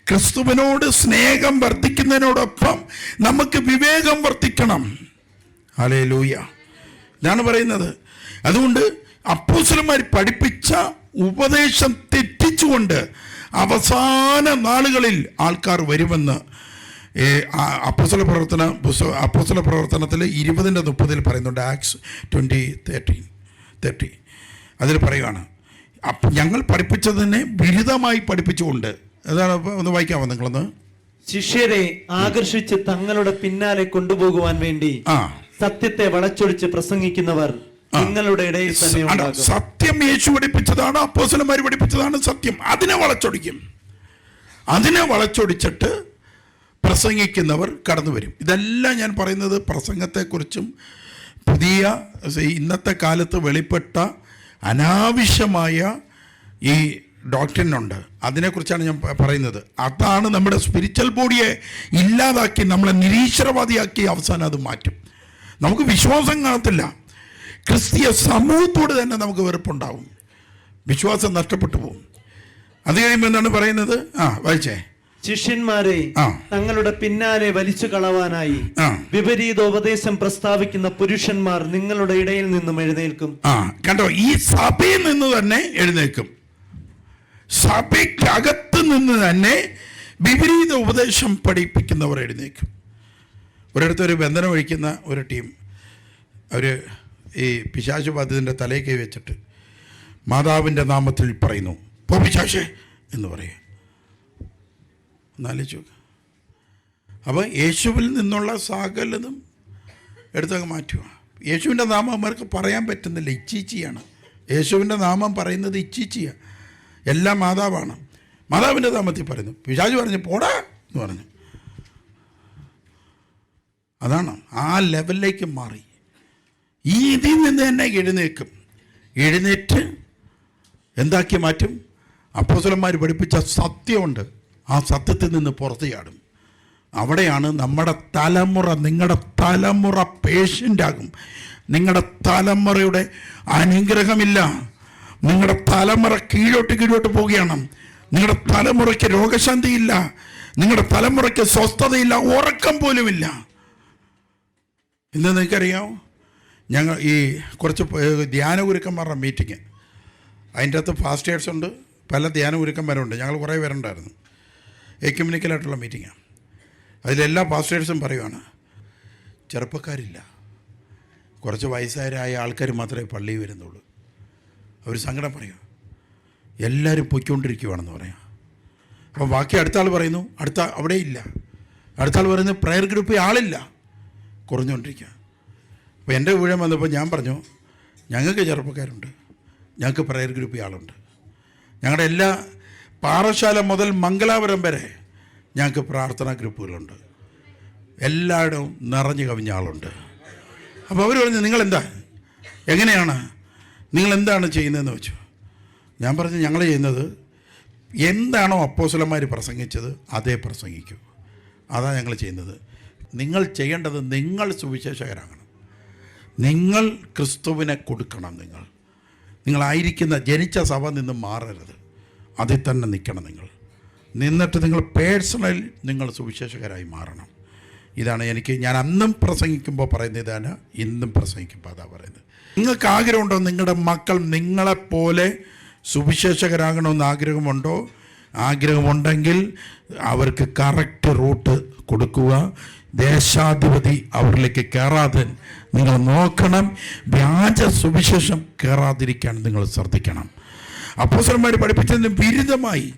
ക്രിസ്തുവിനോട് സ്നേഹം വർദ്ധിക്കുന്നതിനോടൊപ്പം നമുക്ക് വിവേകം വർദ്ധിക്കണം. ഹല്ലേലൂയ. ഇതാണ് പറയുന്നത്. അതുകൊണ്ട് അപ്പോസ്തലന്മാർ പഠിപ്പിച്ച ഉപദേശം തെറ്റിച്ചുകൊണ്ട് അവസാന നാളുകളിൽ ആൾക്കാർ വരുമെന്ന് അപ്പോസ്തല പ്രവർത്തനത്തിൽ 20:30 പറയുന്നുണ്ട്. ആക്ട്സ് 20:30 അതിൽ പറയുകയാണ്, ഞങ്ങൾ പഠിപ്പിച്ചതിനെ ബിരുദമായി പഠിപ്പിച്ചുകൊണ്ട്. അതാണ്. ഒന്ന് വായിക്കാമോ നിങ്ങളൊന്ന്? ശിഷ്യരെ ആകർഷിച്ച് തങ്ങളുടെ പിന്നാലെ കൊണ്ടുപോകുവാൻ വേണ്ടി സത്യത്തെ വളച്ചൊടിച്ച് പ്രസംഗിക്കുന്നവർ നിങ്ങളുടെ ഇടയിൽ തന്നെ ഉണ്ടാകും. സത്യം യേശു പഠിപ്പിച്ചതാണ്, അപ്പോസ്തലന്മാർ പഠിപ്പിച്ചതാണ് സത്യം. അതിനെ വളച്ചൊടിക്കും. അതിനെ വളച്ചൊടിച്ചിട്ട് പ്രസംഗിക്കുന്നവർ കടന്നു വരും. ഇതെല്ലാം ഞാൻ പറയുന്നത് പ്രസംഗത്തെക്കുറിച്ചും ഇന്നത്തെ കാലത്ത് വെളിപ്പെട്ട അനാവശ്യമായ ഈ ഡോക്ട്രിൻ ഉണ്ട്, അതിനെക്കുറിച്ചാണ് ഞാൻ പറയുന്നത്. അതാണ് നമ്മുടെ സ്പിരിച്വൽ ബോഡിയെ ഇല്ലാതാക്കി നമ്മളെ നിരീശ്വരവാദിയാക്കി അവസാനം അത് മാറ്റും. നമുക്ക് വിശ്വാസം കാണത്തില്ല, ക്രിസ്തീയ സമൂഹത്തോട് തന്നെ നമുക്ക് വെറുപ്പുണ്ടാവും, വിശ്വാസം നഷ്ടപ്പെട്ടു പോകും. അത് കഴിയുമ്പോൾ എന്താണ് പറയുന്നത്? വായിച്ചേ. ശിഷ്യന്മാരെ തങ്ങളുടെ പിന്നാലെ വലിച്ചു കളവാനായി വിപരീതോപദേശം പ്രസ്താവിക്കുന്ന പുരുഷന്മാർ നിങ്ങളുടെ ഇടയിൽ നിന്നും എഴുന്നേൽക്കും. കണ്ടോ, ഈ സഭയിൽ നിന്ന് തന്നെ എഴുന്നേൽക്കും. സഭയ്ക്കകത്ത് നിന്ന് തന്നെ വിപരീത ഉപദേശം പഠിപ്പിക്കുന്നവർ എഴുന്നേൽക്കും. ഒരിടത്തൊരു ബന്ധനം ഒഴിക്കുന്ന ഒരു ടീം, അവർ ഈ പിശാച് ബാധിതൻ്റെ തലയിൽ കൈ വെച്ചിട്ട് മാതാവിൻ്റെ നാമത്തിൽ പറയുന്നു, പോ പിശാചേ എന്ന് പറയുക. എന്നാലോചിച്ച് നോക്കുക. അപ്പോൾ യേശുവിൽ നിന്നുള്ള സകലതും എടുത്തങ്ങ് മാറ്റുക. യേശുവിൻ്റെ നാമം അവർക്ക് പറയാൻ പറ്റുന്നില്ല, ഇച്ചീച്ചിയാണ്. യേശുവിൻ്റെ നാമം പറയുന്നത് ഇച്ചീച്ചിയാണ്, എല്ലാം മാതാവാണ്. മാതാവിൻ്റെ നാമത്തിൽ പറയുന്നു, പിശാച് പറഞ്ഞു പോടാ എന്ന് പറഞ്ഞു. അതാണ് ആ ലെവലിലേക്ക് മാറി. ഈ ഇതിൽ നിന്ന് തന്നെ എഴുന്നേറ്റ് എന്താക്കി മാറ്റും? അപ്പോസ്തലന്മാർ പഠിപ്പിച്ച സത്യമുണ്ട്, ആ സത്യത്തിൽ നിന്ന് പുറത്തു ചാടും. അവിടെയാണ് നമ്മുടെ തലമുറ, നിങ്ങളുടെ തലമുറ പേഷ്യൻ്റാകും. നിങ്ങളുടെ തലമുറയുടെ അനുഗ്രഹമില്ല, നിങ്ങളുടെ തലമുറ കീഴോട്ട് പോവുകയാണ്. നിങ്ങളുടെ തലമുറയ്ക്ക് രോഗശാന്തിയില്ല, നിങ്ങളുടെ തലമുറയ്ക്ക് സ്വസ്ഥതയില്ല, ഉറക്കം പോലുമില്ല. ഇന്ന് നിങ്ങൾക്കറിയാമോ, ഞങ്ങൾ ഈ കുറച്ച് ധ്യാന ഗുരുക്കന്മാരുടെ മീറ്റിങ്, അതിൻ്റെ അകത്ത് ഫാസ്റ്റേഴ്സ് ഉണ്ട്, പല ധ്യാന ഗുരുക്കന്മാരുണ്ട്. ഞങ്ങൾ കുറേ പേരുണ്ടായിരുന്നു. എക്യുമെനിക്കലായിട്ടുള്ള മീറ്റിങ്ങാണ്. അതിലെല്ലാ പാസ്റ്റേഴ്സും പറയുവാണ്, ചെറുപ്പക്കാരില്ല, കുറച്ച് വയസ്സായ ആൾക്കാർ മാത്രമേ പള്ളിയിൽ വരുന്നുള്ളൂ. അവർ സങ്കടം പറയുക, എല്ലാവരും പൊയ്ക്കൊണ്ടിരിക്കുകയാണെന്ന് പറയാം. അപ്പോൾ ബാക്കി അടുത്ത ആൾ പറയുന്നു, അവിടെ ഇല്ല. അടുത്ത ആൾ പറയുന്നു, പ്രയർ ഗ്രൂപ്പിൽ ആളില്ല, കുറഞ്ഞുകൊണ്ടിരിക്കുക. അപ്പോൾ എൻ്റെ ഊഴം വന്നപ്പോൾ ഞാൻ പറഞ്ഞു, ഞങ്ങൾക്ക് ചെറുപ്പക്കാരുണ്ട്, ഞങ്ങൾക്ക് പ്രയർ ഗ്രൂപ്പിൽ ആളുണ്ട്. ഞങ്ങളുടെ എല്ലാ പാറശാല മുതൽ മംഗലാപുരം വരെ ഞങ്ങൾക്ക് പ്രാർത്ഥനാ ഗ്രൂപ്പുകളുണ്ട്, എല്ലായിടവും നിറഞ്ഞു കവിഞ്ഞ ആളുണ്ട്. അപ്പോൾ അവർ പറഞ്ഞു, എങ്ങനെയാണ് നിങ്ങളെന്താണ് ചെയ്യുന്നതെന്ന് വെച്ചു. ഞാൻ പറഞ്ഞു, ഞങ്ങൾ ചെയ്യുന്നത് എന്താണോ അപ്പോസ്തലന്മാർ പ്രസംഗിച്ചത് അതേ പ്രസംഗിക്കൂ, അതാണ് ഞങ്ങൾ ചെയ്യുന്നത്. നിങ്ങൾ ചെയ്യേണ്ടത്, നിങ്ങൾ സുവിശേഷകരാകണം, നിങ്ങൾ ക്രിസ്തുവിനെ കൊടുക്കണം. നിങ്ങളായിരിക്കുന്ന ജനിച്ച സഭ നിന്ന് മാറരുത്, അതിൽ തന്നെ നിൽക്കണം. നിന്നിട്ട് നിങ്ങൾ പേഴ്സണൽ നിങ്ങൾ സുവിശേഷകരായി മാറണം. ഇതാണ് ഞാൻ അന്നും പ്രസംഗിക്കുമ്പോൾ പറയുന്നത്, ഇതാണ് ഇന്നും പ്രസംഗിക്കുമ്പോൾ അതാ പറയുന്നത്. നിങ്ങൾക്ക് ആഗ്രഹമുണ്ടോ നിങ്ങളുടെ മക്കൾ നിങ്ങളെപ്പോലെ സുവിശേഷകരാകണമെന്ന് ആഗ്രഹമുണ്ടോ? ആഗ്രഹമുണ്ടെങ്കിൽ അവർക്ക് കറക്റ്റ് റൂട്ട് കൊടുക്കുക. ദേശാധിപതി അവരിലേക്ക് കയറാതെ നിങ്ങൾ നോക്കണം. വ്യാജ സുവിശേഷം കയറാതിരിക്കാൻ നിങ്ങൾ ശ്രദ്ധിക്കണം. അപ്പോസ്തലന്മാർ പഠിപ്പിച്ചതിന് വിരുദ്ധമായി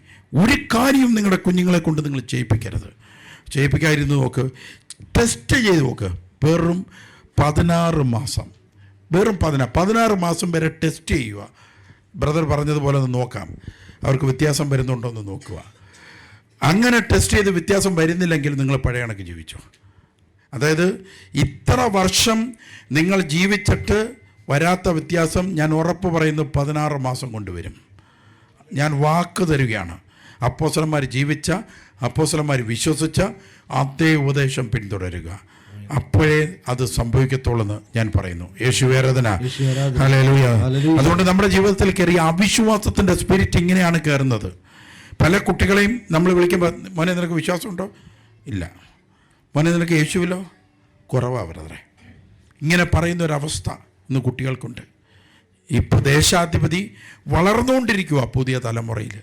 ഒരു കാര്യവും നിങ്ങളുടെ കുഞ്ഞുങ്ങളെ കൊണ്ട് നിങ്ങൾ ചെയ്യിപ്പിക്കാതിരുന്നു നോക്ക്. ടെസ്റ്റ് ചെയ്ത് നോക്ക്. വെറും 16 മാസം വരെ ടെസ്റ്റ് ചെയ്യുക. ബ്രദർ പറഞ്ഞതുപോലെ ഒന്ന് നോക്കാം, അവർക്ക് വ്യത്യാസം വരുന്നുണ്ടോ എന്ന് നോക്കുക. അങ്ങനെ ടെസ്റ്റ് ചെയ്ത് വ്യത്യാസം വരുന്നില്ലെങ്കിൽ നിങ്ങൾ പഴയ കണക്ക് ജീവിച്ചോ. അതായത് ഇത്ര വർഷം നിങ്ങൾ ജീവിച്ചിട്ട് വരാത്ത വ്യത്യാസം ഞാൻ ഉറപ്പ് പറയുന്നു 16 മാസം കൊണ്ടുവരും. ഞാൻ വാക്ക് തരികയാണ്. അപ്പോസ്തലന്മാർ ജീവിച്ച, അപ്പോസ്തലന്മാർ വിശ്വസിച്ച അതേ ഉപദേശം പിന്തുടരുക, അപ്പോഴേ അത് സംഭവിക്കത്തുള്ളെന്ന് ഞാൻ പറയുന്നു. യേശുവേരധന. ഹല്ലേലൂയ. അതുകൊണ്ട് നമ്മുടെ ജീവിതത്തിൽ കയറിയ അവിശ്വാസത്തിൻ്റെ സ്പിരിറ്റ് ഇങ്ങനെയാണ് കയറുന്നത്. പല കുട്ടികളെയും നമ്മൾ വിളിക്കുമ്പോൾ, മോനെ നിനക്ക് വിശ്വാസമുണ്ടോ? ഇല്ല. മോനെ നിനക്ക് യേശുവിലോ? കുറവാണ് ബ്രദറെ. ഇങ്ങനെ പറയുന്നൊരവസ്ഥ ഇന്ന് കുട്ടികൾക്കുണ്ട്. ഇപ്പോൾ ദേശാധിപതി വളർന്നുകൊണ്ടിരിക്കുക പുതിയ തലമുറയിൽ.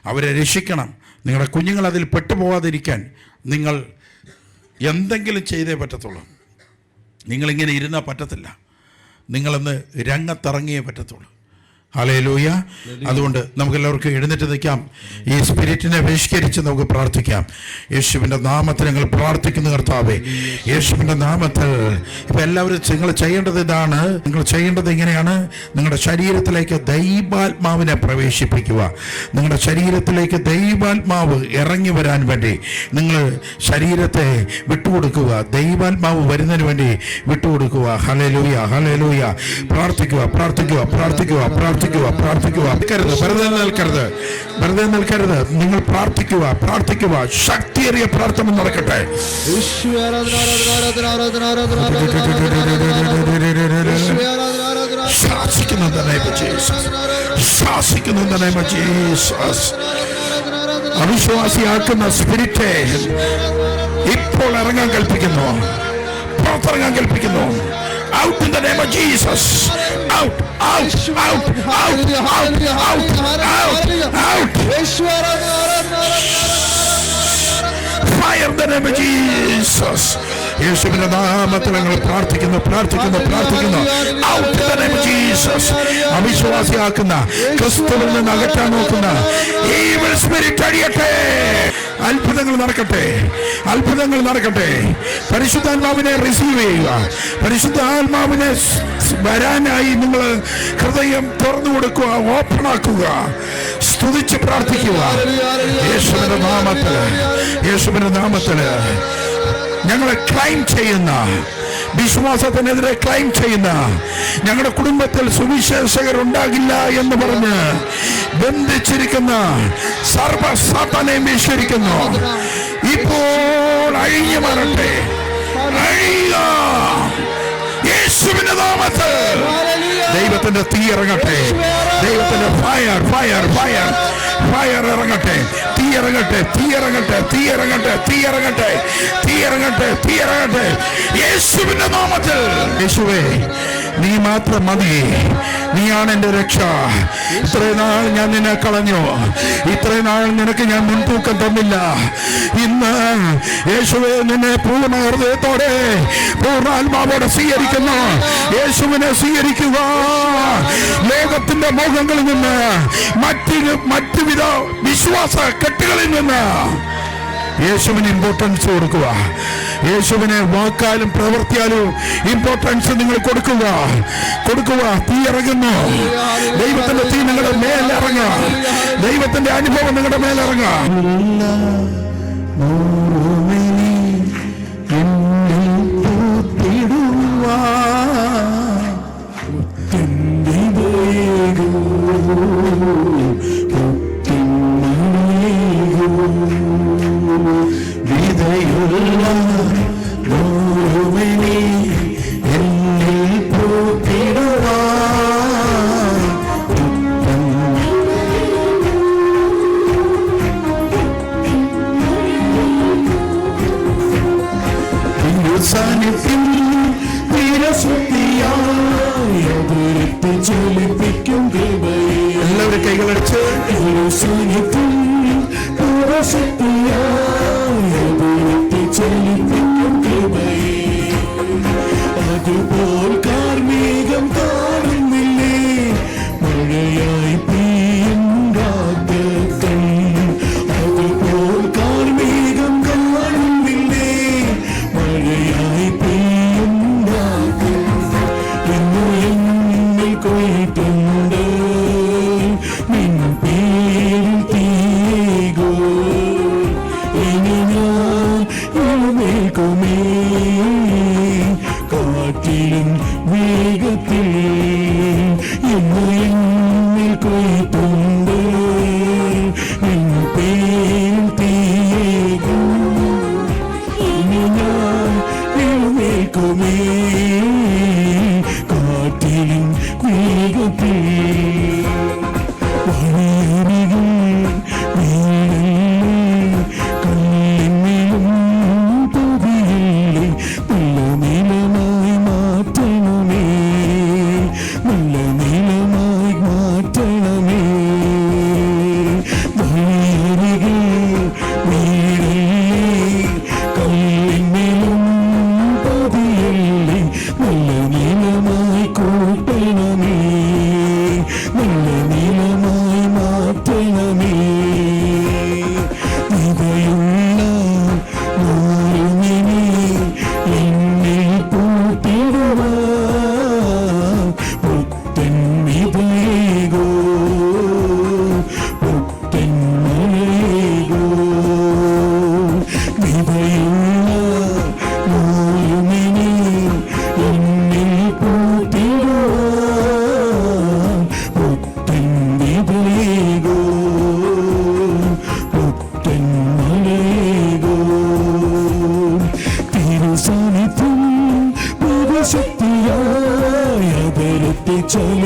അവരെ രക്ഷിക്കണം. നിങ്ങളുടെ കുഞ്ഞുങ്ങൾ അതിൽ പെട്ടുപോകാതിരിക്കാൻ നിങ്ങൾ എന്തെങ്കിലും ചെയ്തേ പറ്റത്തുള്ളൂ. നിങ്ങളിങ്ങനെ ഇരുന്നാൽ പറ്റത്തില്ല. നിങ്ങളൊന്ന് രംഗത്തിറങ്ങിയേ പറ്റത്തുള്ളൂ. ഹല്ലേലൂയ. അതുകൊണ്ട് നമുക്കെല്ലാവർക്കും എഴുന്നേറ്റ് നിൽക്കാം. ഈ സ്പിരിറ്റിനെ ബഹിഷ്കരിച്ച് നമുക്ക് പ്രാർത്ഥിക്കാം. യേശുവിൻ്റെ നാമത്തിൽ ഞങ്ങൾ പ്രാർത്ഥിക്കുന്നു കർത്താവേ. യേശുവിൻ്റെ നാമത്തിൽ ഇപ്പം എല്ലാവരും നിങ്ങൾ ചെയ്യേണ്ടത് ഇതാണ്. നിങ്ങൾ ചെയ്യേണ്ടത് ഇങ്ങനെയാണ്. നിങ്ങളുടെ ശരീരത്തിലേക്ക് ദൈവാത്മാവിനെ പ്രവേശിപ്പിക്കുക. നിങ്ങളുടെ ശരീരത്തിലേക്ക് ദൈവാത്മാവ് ഇറങ്ങി വരാൻ വേണ്ടി നിങ്ങൾ ശരീരത്തെ വിട്ടുകൊടുക്കുക. ദൈവാത്മാവ് വരുന്നതിന് വേണ്ടി വിട്ടുകൊടുക്കുക. Hallelujah, hallelujah. പ്രാർത്ഥിക്കുക, പ്രാർത്ഥിക്കുക, പ്രാർത്ഥിക്കുക, പ്രാർത്ഥിക്കുക. പ്രാർത്ഥിക്കുക, പ്രാർത്ഥിക്കുക. വെറുതെ നിൽക്കരുത്. നിങ്ങൾ പ്രാർത്ഥിക്കുക. ശക്തിയേറിയ പ്രാർത്ഥന നടക്കട്ടെ. ശാസിക്കുന്നു in the name of Jesus. ശാസിക്കുന്നു in the name of Jesus. അവിശ്വാസിയാക്കുന്ന സ്പിരിറ്റ് ഇപ്പോൾ ഇറങ്ങാൻ കൽപ്പിക്കുന്നു, പുറത്തിറങ്ങാൻ കൽപ്പിക്കുന്നു. Out in the name of Jesus. Out. Fire in the name of Jesus. യേശുവിന്റെ നാമത്തിൽ ഞങ്ങൾ പ്രാർത്ഥിക്കുന്നു. Out in the name of Jesus. അവിശ്വാസിയാക്കുന്ന, ക്രിസ്തുവിൽ നിന്ന് അകറ്റാൻ നോക്കുന്ന evil spirit അടിയട്ടെ. അത്ഭുതങ്ങൾ നടക്കട്ടെ. പരിശുദ്ധാത്മാവിനെ റിസീവ് ചെയ്യുക. പരിശുദ്ധാത്മാവിനെ വരാനായി നിങ്ങൾ ഹൃദയം തുറന്നു കൊടുക്കുക, ഓപ്പൺ ആക്കുക, സ്തുതിച്ച് പ്രാർത്ഥിക്കുക. യേശുവിന്റെ നാമത്തില് ഞങ്ങളെ ക്ലൈം ചെയ്യുന്ന, വിശ്വാസത്തിനെതിരെ ക്ലൈം ചെയ്യുന്ന, ഞങ്ങളുടെ കുടുംബത്തിൽ സുവിശേഷകരുണ്ടാകില്ല എന്ന് പറഞ്ഞ് ബന്ധിച്ചിരിക്കുന്ന സർവ സാത്താനെയും വീശിരിക്കുന്നു. ഇപ്പോൾ അഴിഞ്ഞു മാറട്ടെ. യേശുവിന്റെ നാമത്തിൽ ദൈവത്തിന്റെ തീ ഇറങ്ങട്ടെ. ദൈവത്തിന്റെ ഫയർ ഇറങ്ങട്ടെ. തീ ഇറങ്ങട്ടെ. യേശുവിന്റെ നാമത്തിൽ. യേശുവേ, നീ മാത്രം മതി. നീയാണ് എന്റെ രക്ഷ. ഇത്രയും നാൾ ഞാൻ നിന്നെ കളഞ്ഞു. ഇത്രയും നാൾ നിനക്ക് ഞാൻ മുൻതൂക്കം തന്നില്ല. ഇന്ന് യേശുവേ, നിന്നെ പൂർണ്ണ ഹൃദയത്തോടെ, പൂർണ്ണ ആത്മാവോടെ സ്വീകരിക്കുന്നു. യേശുവിനെ സ്വീകരിക്കുക. ലോകത്തിന്റെ മോഹങ്ങളിൽ നിന്ന്, മറ്റുവിധ വിശ്വാസ കെട്ടുകളിൽ നിന്ന് യേശുവിന് ഇമ്പോർട്ടൻസ് കൊടുക്കുക. യേശുവിനെ വാക്കാലും പ്രവൃത്തിയാലും ഇമ്പോർട്ടൻസ് നിങ്ങൾ കൊടുക്കുക. തീ ഇറങ്ങുന്നു. ദൈവത്തിന്റെ തീ നിങ്ങളുടെ മേലിറങ്ങുക. ദൈവത്തിന്റെ അനുഭവം നിങ്ങളുടെ മേലിറങ്ങുക. എല്ലാവരും കൈകളടിച്ച് അതുപോൽ കാർമേഘം കാണുന്നില്ലേ, മഴയായി പെയ്യും രാത്രികൾ. അതുപോൽ കാർമേഘം കാണുന്നില്ലേ, മഴയായി പെയ്യും രാത്രികൾ. ഇന്നു എന്നിൽ കൊയ്ത്തുണ്ട് നിൻ പേരിൽ തീകോ. ഇനി ഞാൻ എഴുന്നേൽക്കുമേ കാറ്റിലും വേഗത്തിൽ. ഇന്നു എന്നിൽ കൊയ്ത്തുണ്ട് നിൻ പേരിൽ തീകോ. ഇനി ഞാൻ എഴുന്നേൽക്കുമേ കാറ്റിലും വേഗത്തിൽ.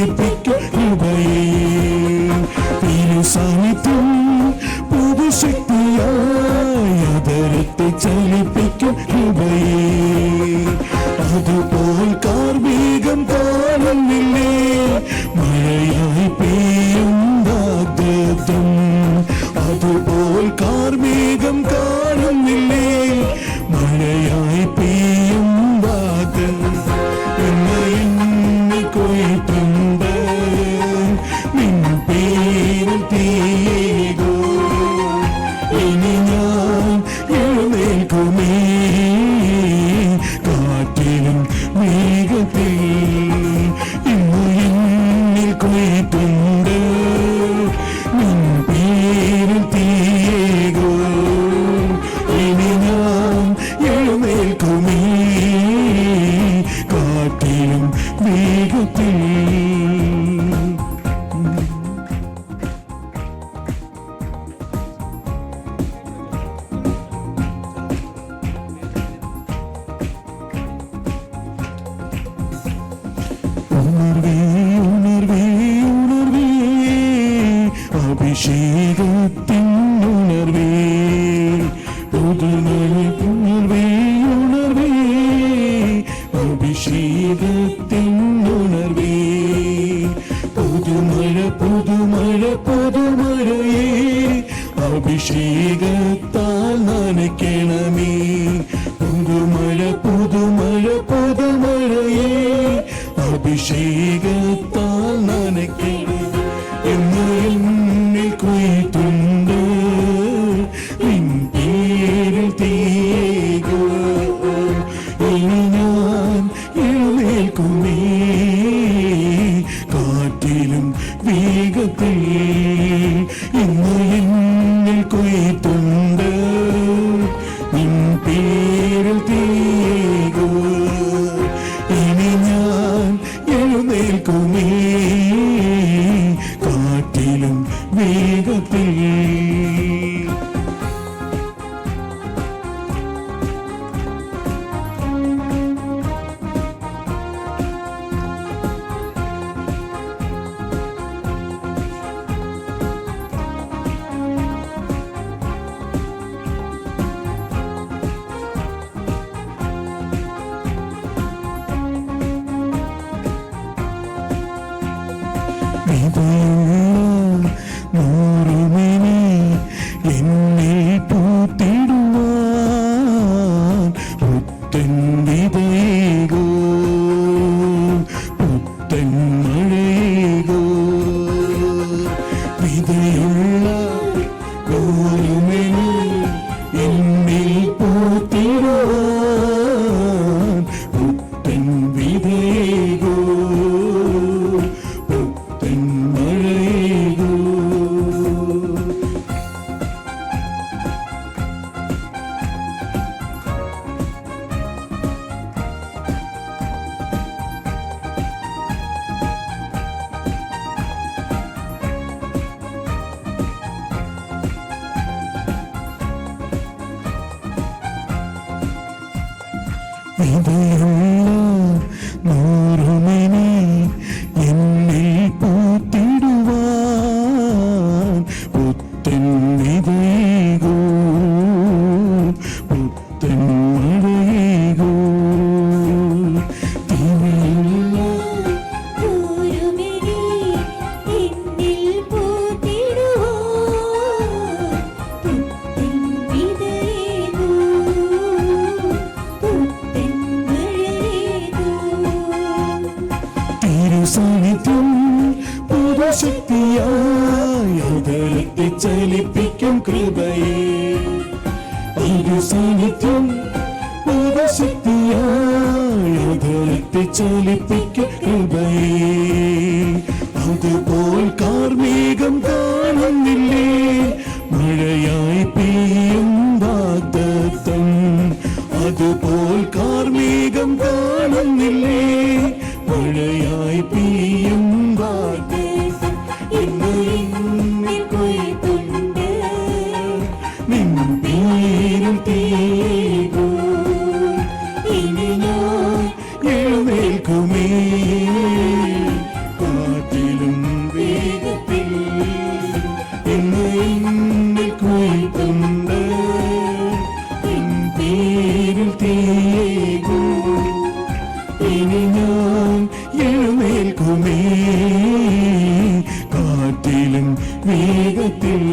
ചലിപ്പിക്കും കൃപയേ. തിരുസാന്നിധ്യം പുതുശക്തിയായി അതരത്തെ ചലിപ്പിക്കും കൃപയേ. അതുപോൽ കാർമേഘം കാണുന്നില്ലേ, മഴയായി പെയ്യും വാഗ്ദത്തം. അതുപോൽ കാർമേഘം കാണുന്നില്ലേ, മഴയായി പെയ്യും വാഗ്ദത്തം. എന്നെ കൊയ്ത്തുണ്ട് നിൻ പേരിൽ തീയേകോ. ഇനി ഞാൻ എഴുന്നേൽക്കുമേ കാറ്റിലും മേഘത്തിൽ. ഇന്നു എന്നിൽ കൊയ്ത്തുണ്ട് നിൻ പേരിൽ തീയേകോ. ഇനി ഞാൻ എഴുന്നേൽക്കുമേ കാറ്റിലും മേഘത്തിൽ. ഉണർവേ ഉണർവേ ഉണർവേ അഭിഷേകത്തിൻ ഉണർവേ. പുതുമഴ ഉണർവേ ഉണർവേ അഭിഷേകത്തിൻ ഉണർവേ. പുതുമഴ പുതുമഴ പുതുമഴയേ അഭിഷേകത്താൽ നനയ്ക്കണമേ. പുതുമഴ പുതുമഴ പുതുമഴയേ അഭിഷേകത്താൽ നനയ്ക്കണമേ. എന്ന് എന്നിൽ കൊയ്ത്തുണ്ട് നിൻ പേരിൽ തീയേകോ. ഇനി ഞാൻ എഴുന്നേൽക്കുമേ കാറ്റിലും വേഗത്തിൽ. ഇന്ന് എന്നിൽ കൊയ്ത്തുണ്ട് നിൻ പേരിൽ തീയേകോ. ഇനി ഞാൻ എഴുന്നേൽക്കുമേ കാറ്റിലും വേഗത്തിൽ. വിതയുള്ള നൂറുമേനി എന്നിൽ പൂത്തിടുവാൻ പുത്തൻ വിതയേകോ. പുത്തൻ മഴയേകോ. വിതയുള്ള നൂറുമേനി എന്നിൽ പൂത്തിടുവാൻ പുത്തൻ വിതയേകോ. വിതയുള്ള നൂറുമേനി എന്നിൽ പൂത്തിടുവാൻ പുത്തൻ വിതയേകോ. പുത്തൻ മഴയേകോ. തിരിയുള്ള തിരുസാന്നിധ്യം പുതുശക്തിയായി അതരത്തെ ചലിപ്പിക്കും കൃപയേ. തിരുസാന്നിധ്യം പുതുശക്തിയായി അതരത്തെ ചലിപ്പിക്കും കൃപയേ. അതുപോൽ കാർമേഘം കാണുന്നില്ലേ, മഴയായി പെയ്യും വാഗ്ദത്തം. അതുപോൽ കാർമേഘം കാണുന്നില്ലേ, മഴയായി പെയ്യും വാഗ്ദത്തം. ഇന്ന് എന്നിൽ കൊയ്ത്തുണ്ട് നിൻ പേരിൽ തീയേകോ. ഇനി ഞാൻ എഴുന്നേൽക്കുമേ ഉണർവേ കാറ്റിലും വേഗത്തിൽ.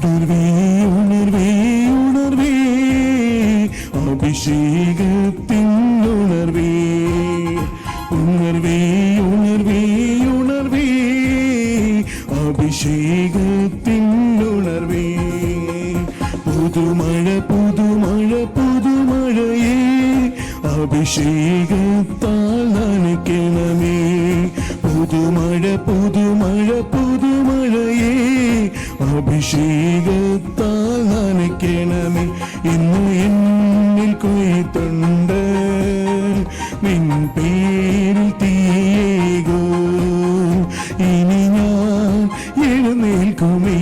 ഉണർവേ ഉണർവേ ഉണർവേ അഭിഷേകത്തിൻ ഉണർവേ. ഉണർവേ ഉണർവേ ഉണർവേ അഭിഷേകത്തിൻ ഉണർവേ. പുതുമഴ പുതുമഴ പുതുമഴയേ അഭിഷേകത്താൽ നനയ്ക്കണമേ. പുതുമഴ പുതുമഴ പുതുമഴയേ അഭിഷേകത്താൽ നനയ്ക്കണമേ. ഇന്ന് എന്നിൽ കൊയ്ത്തുണ്ട്, നിൻ പേരിൽ തീയേകൂ. ഇനി ഞാൻ എഴുന്നേൽക്കുമേ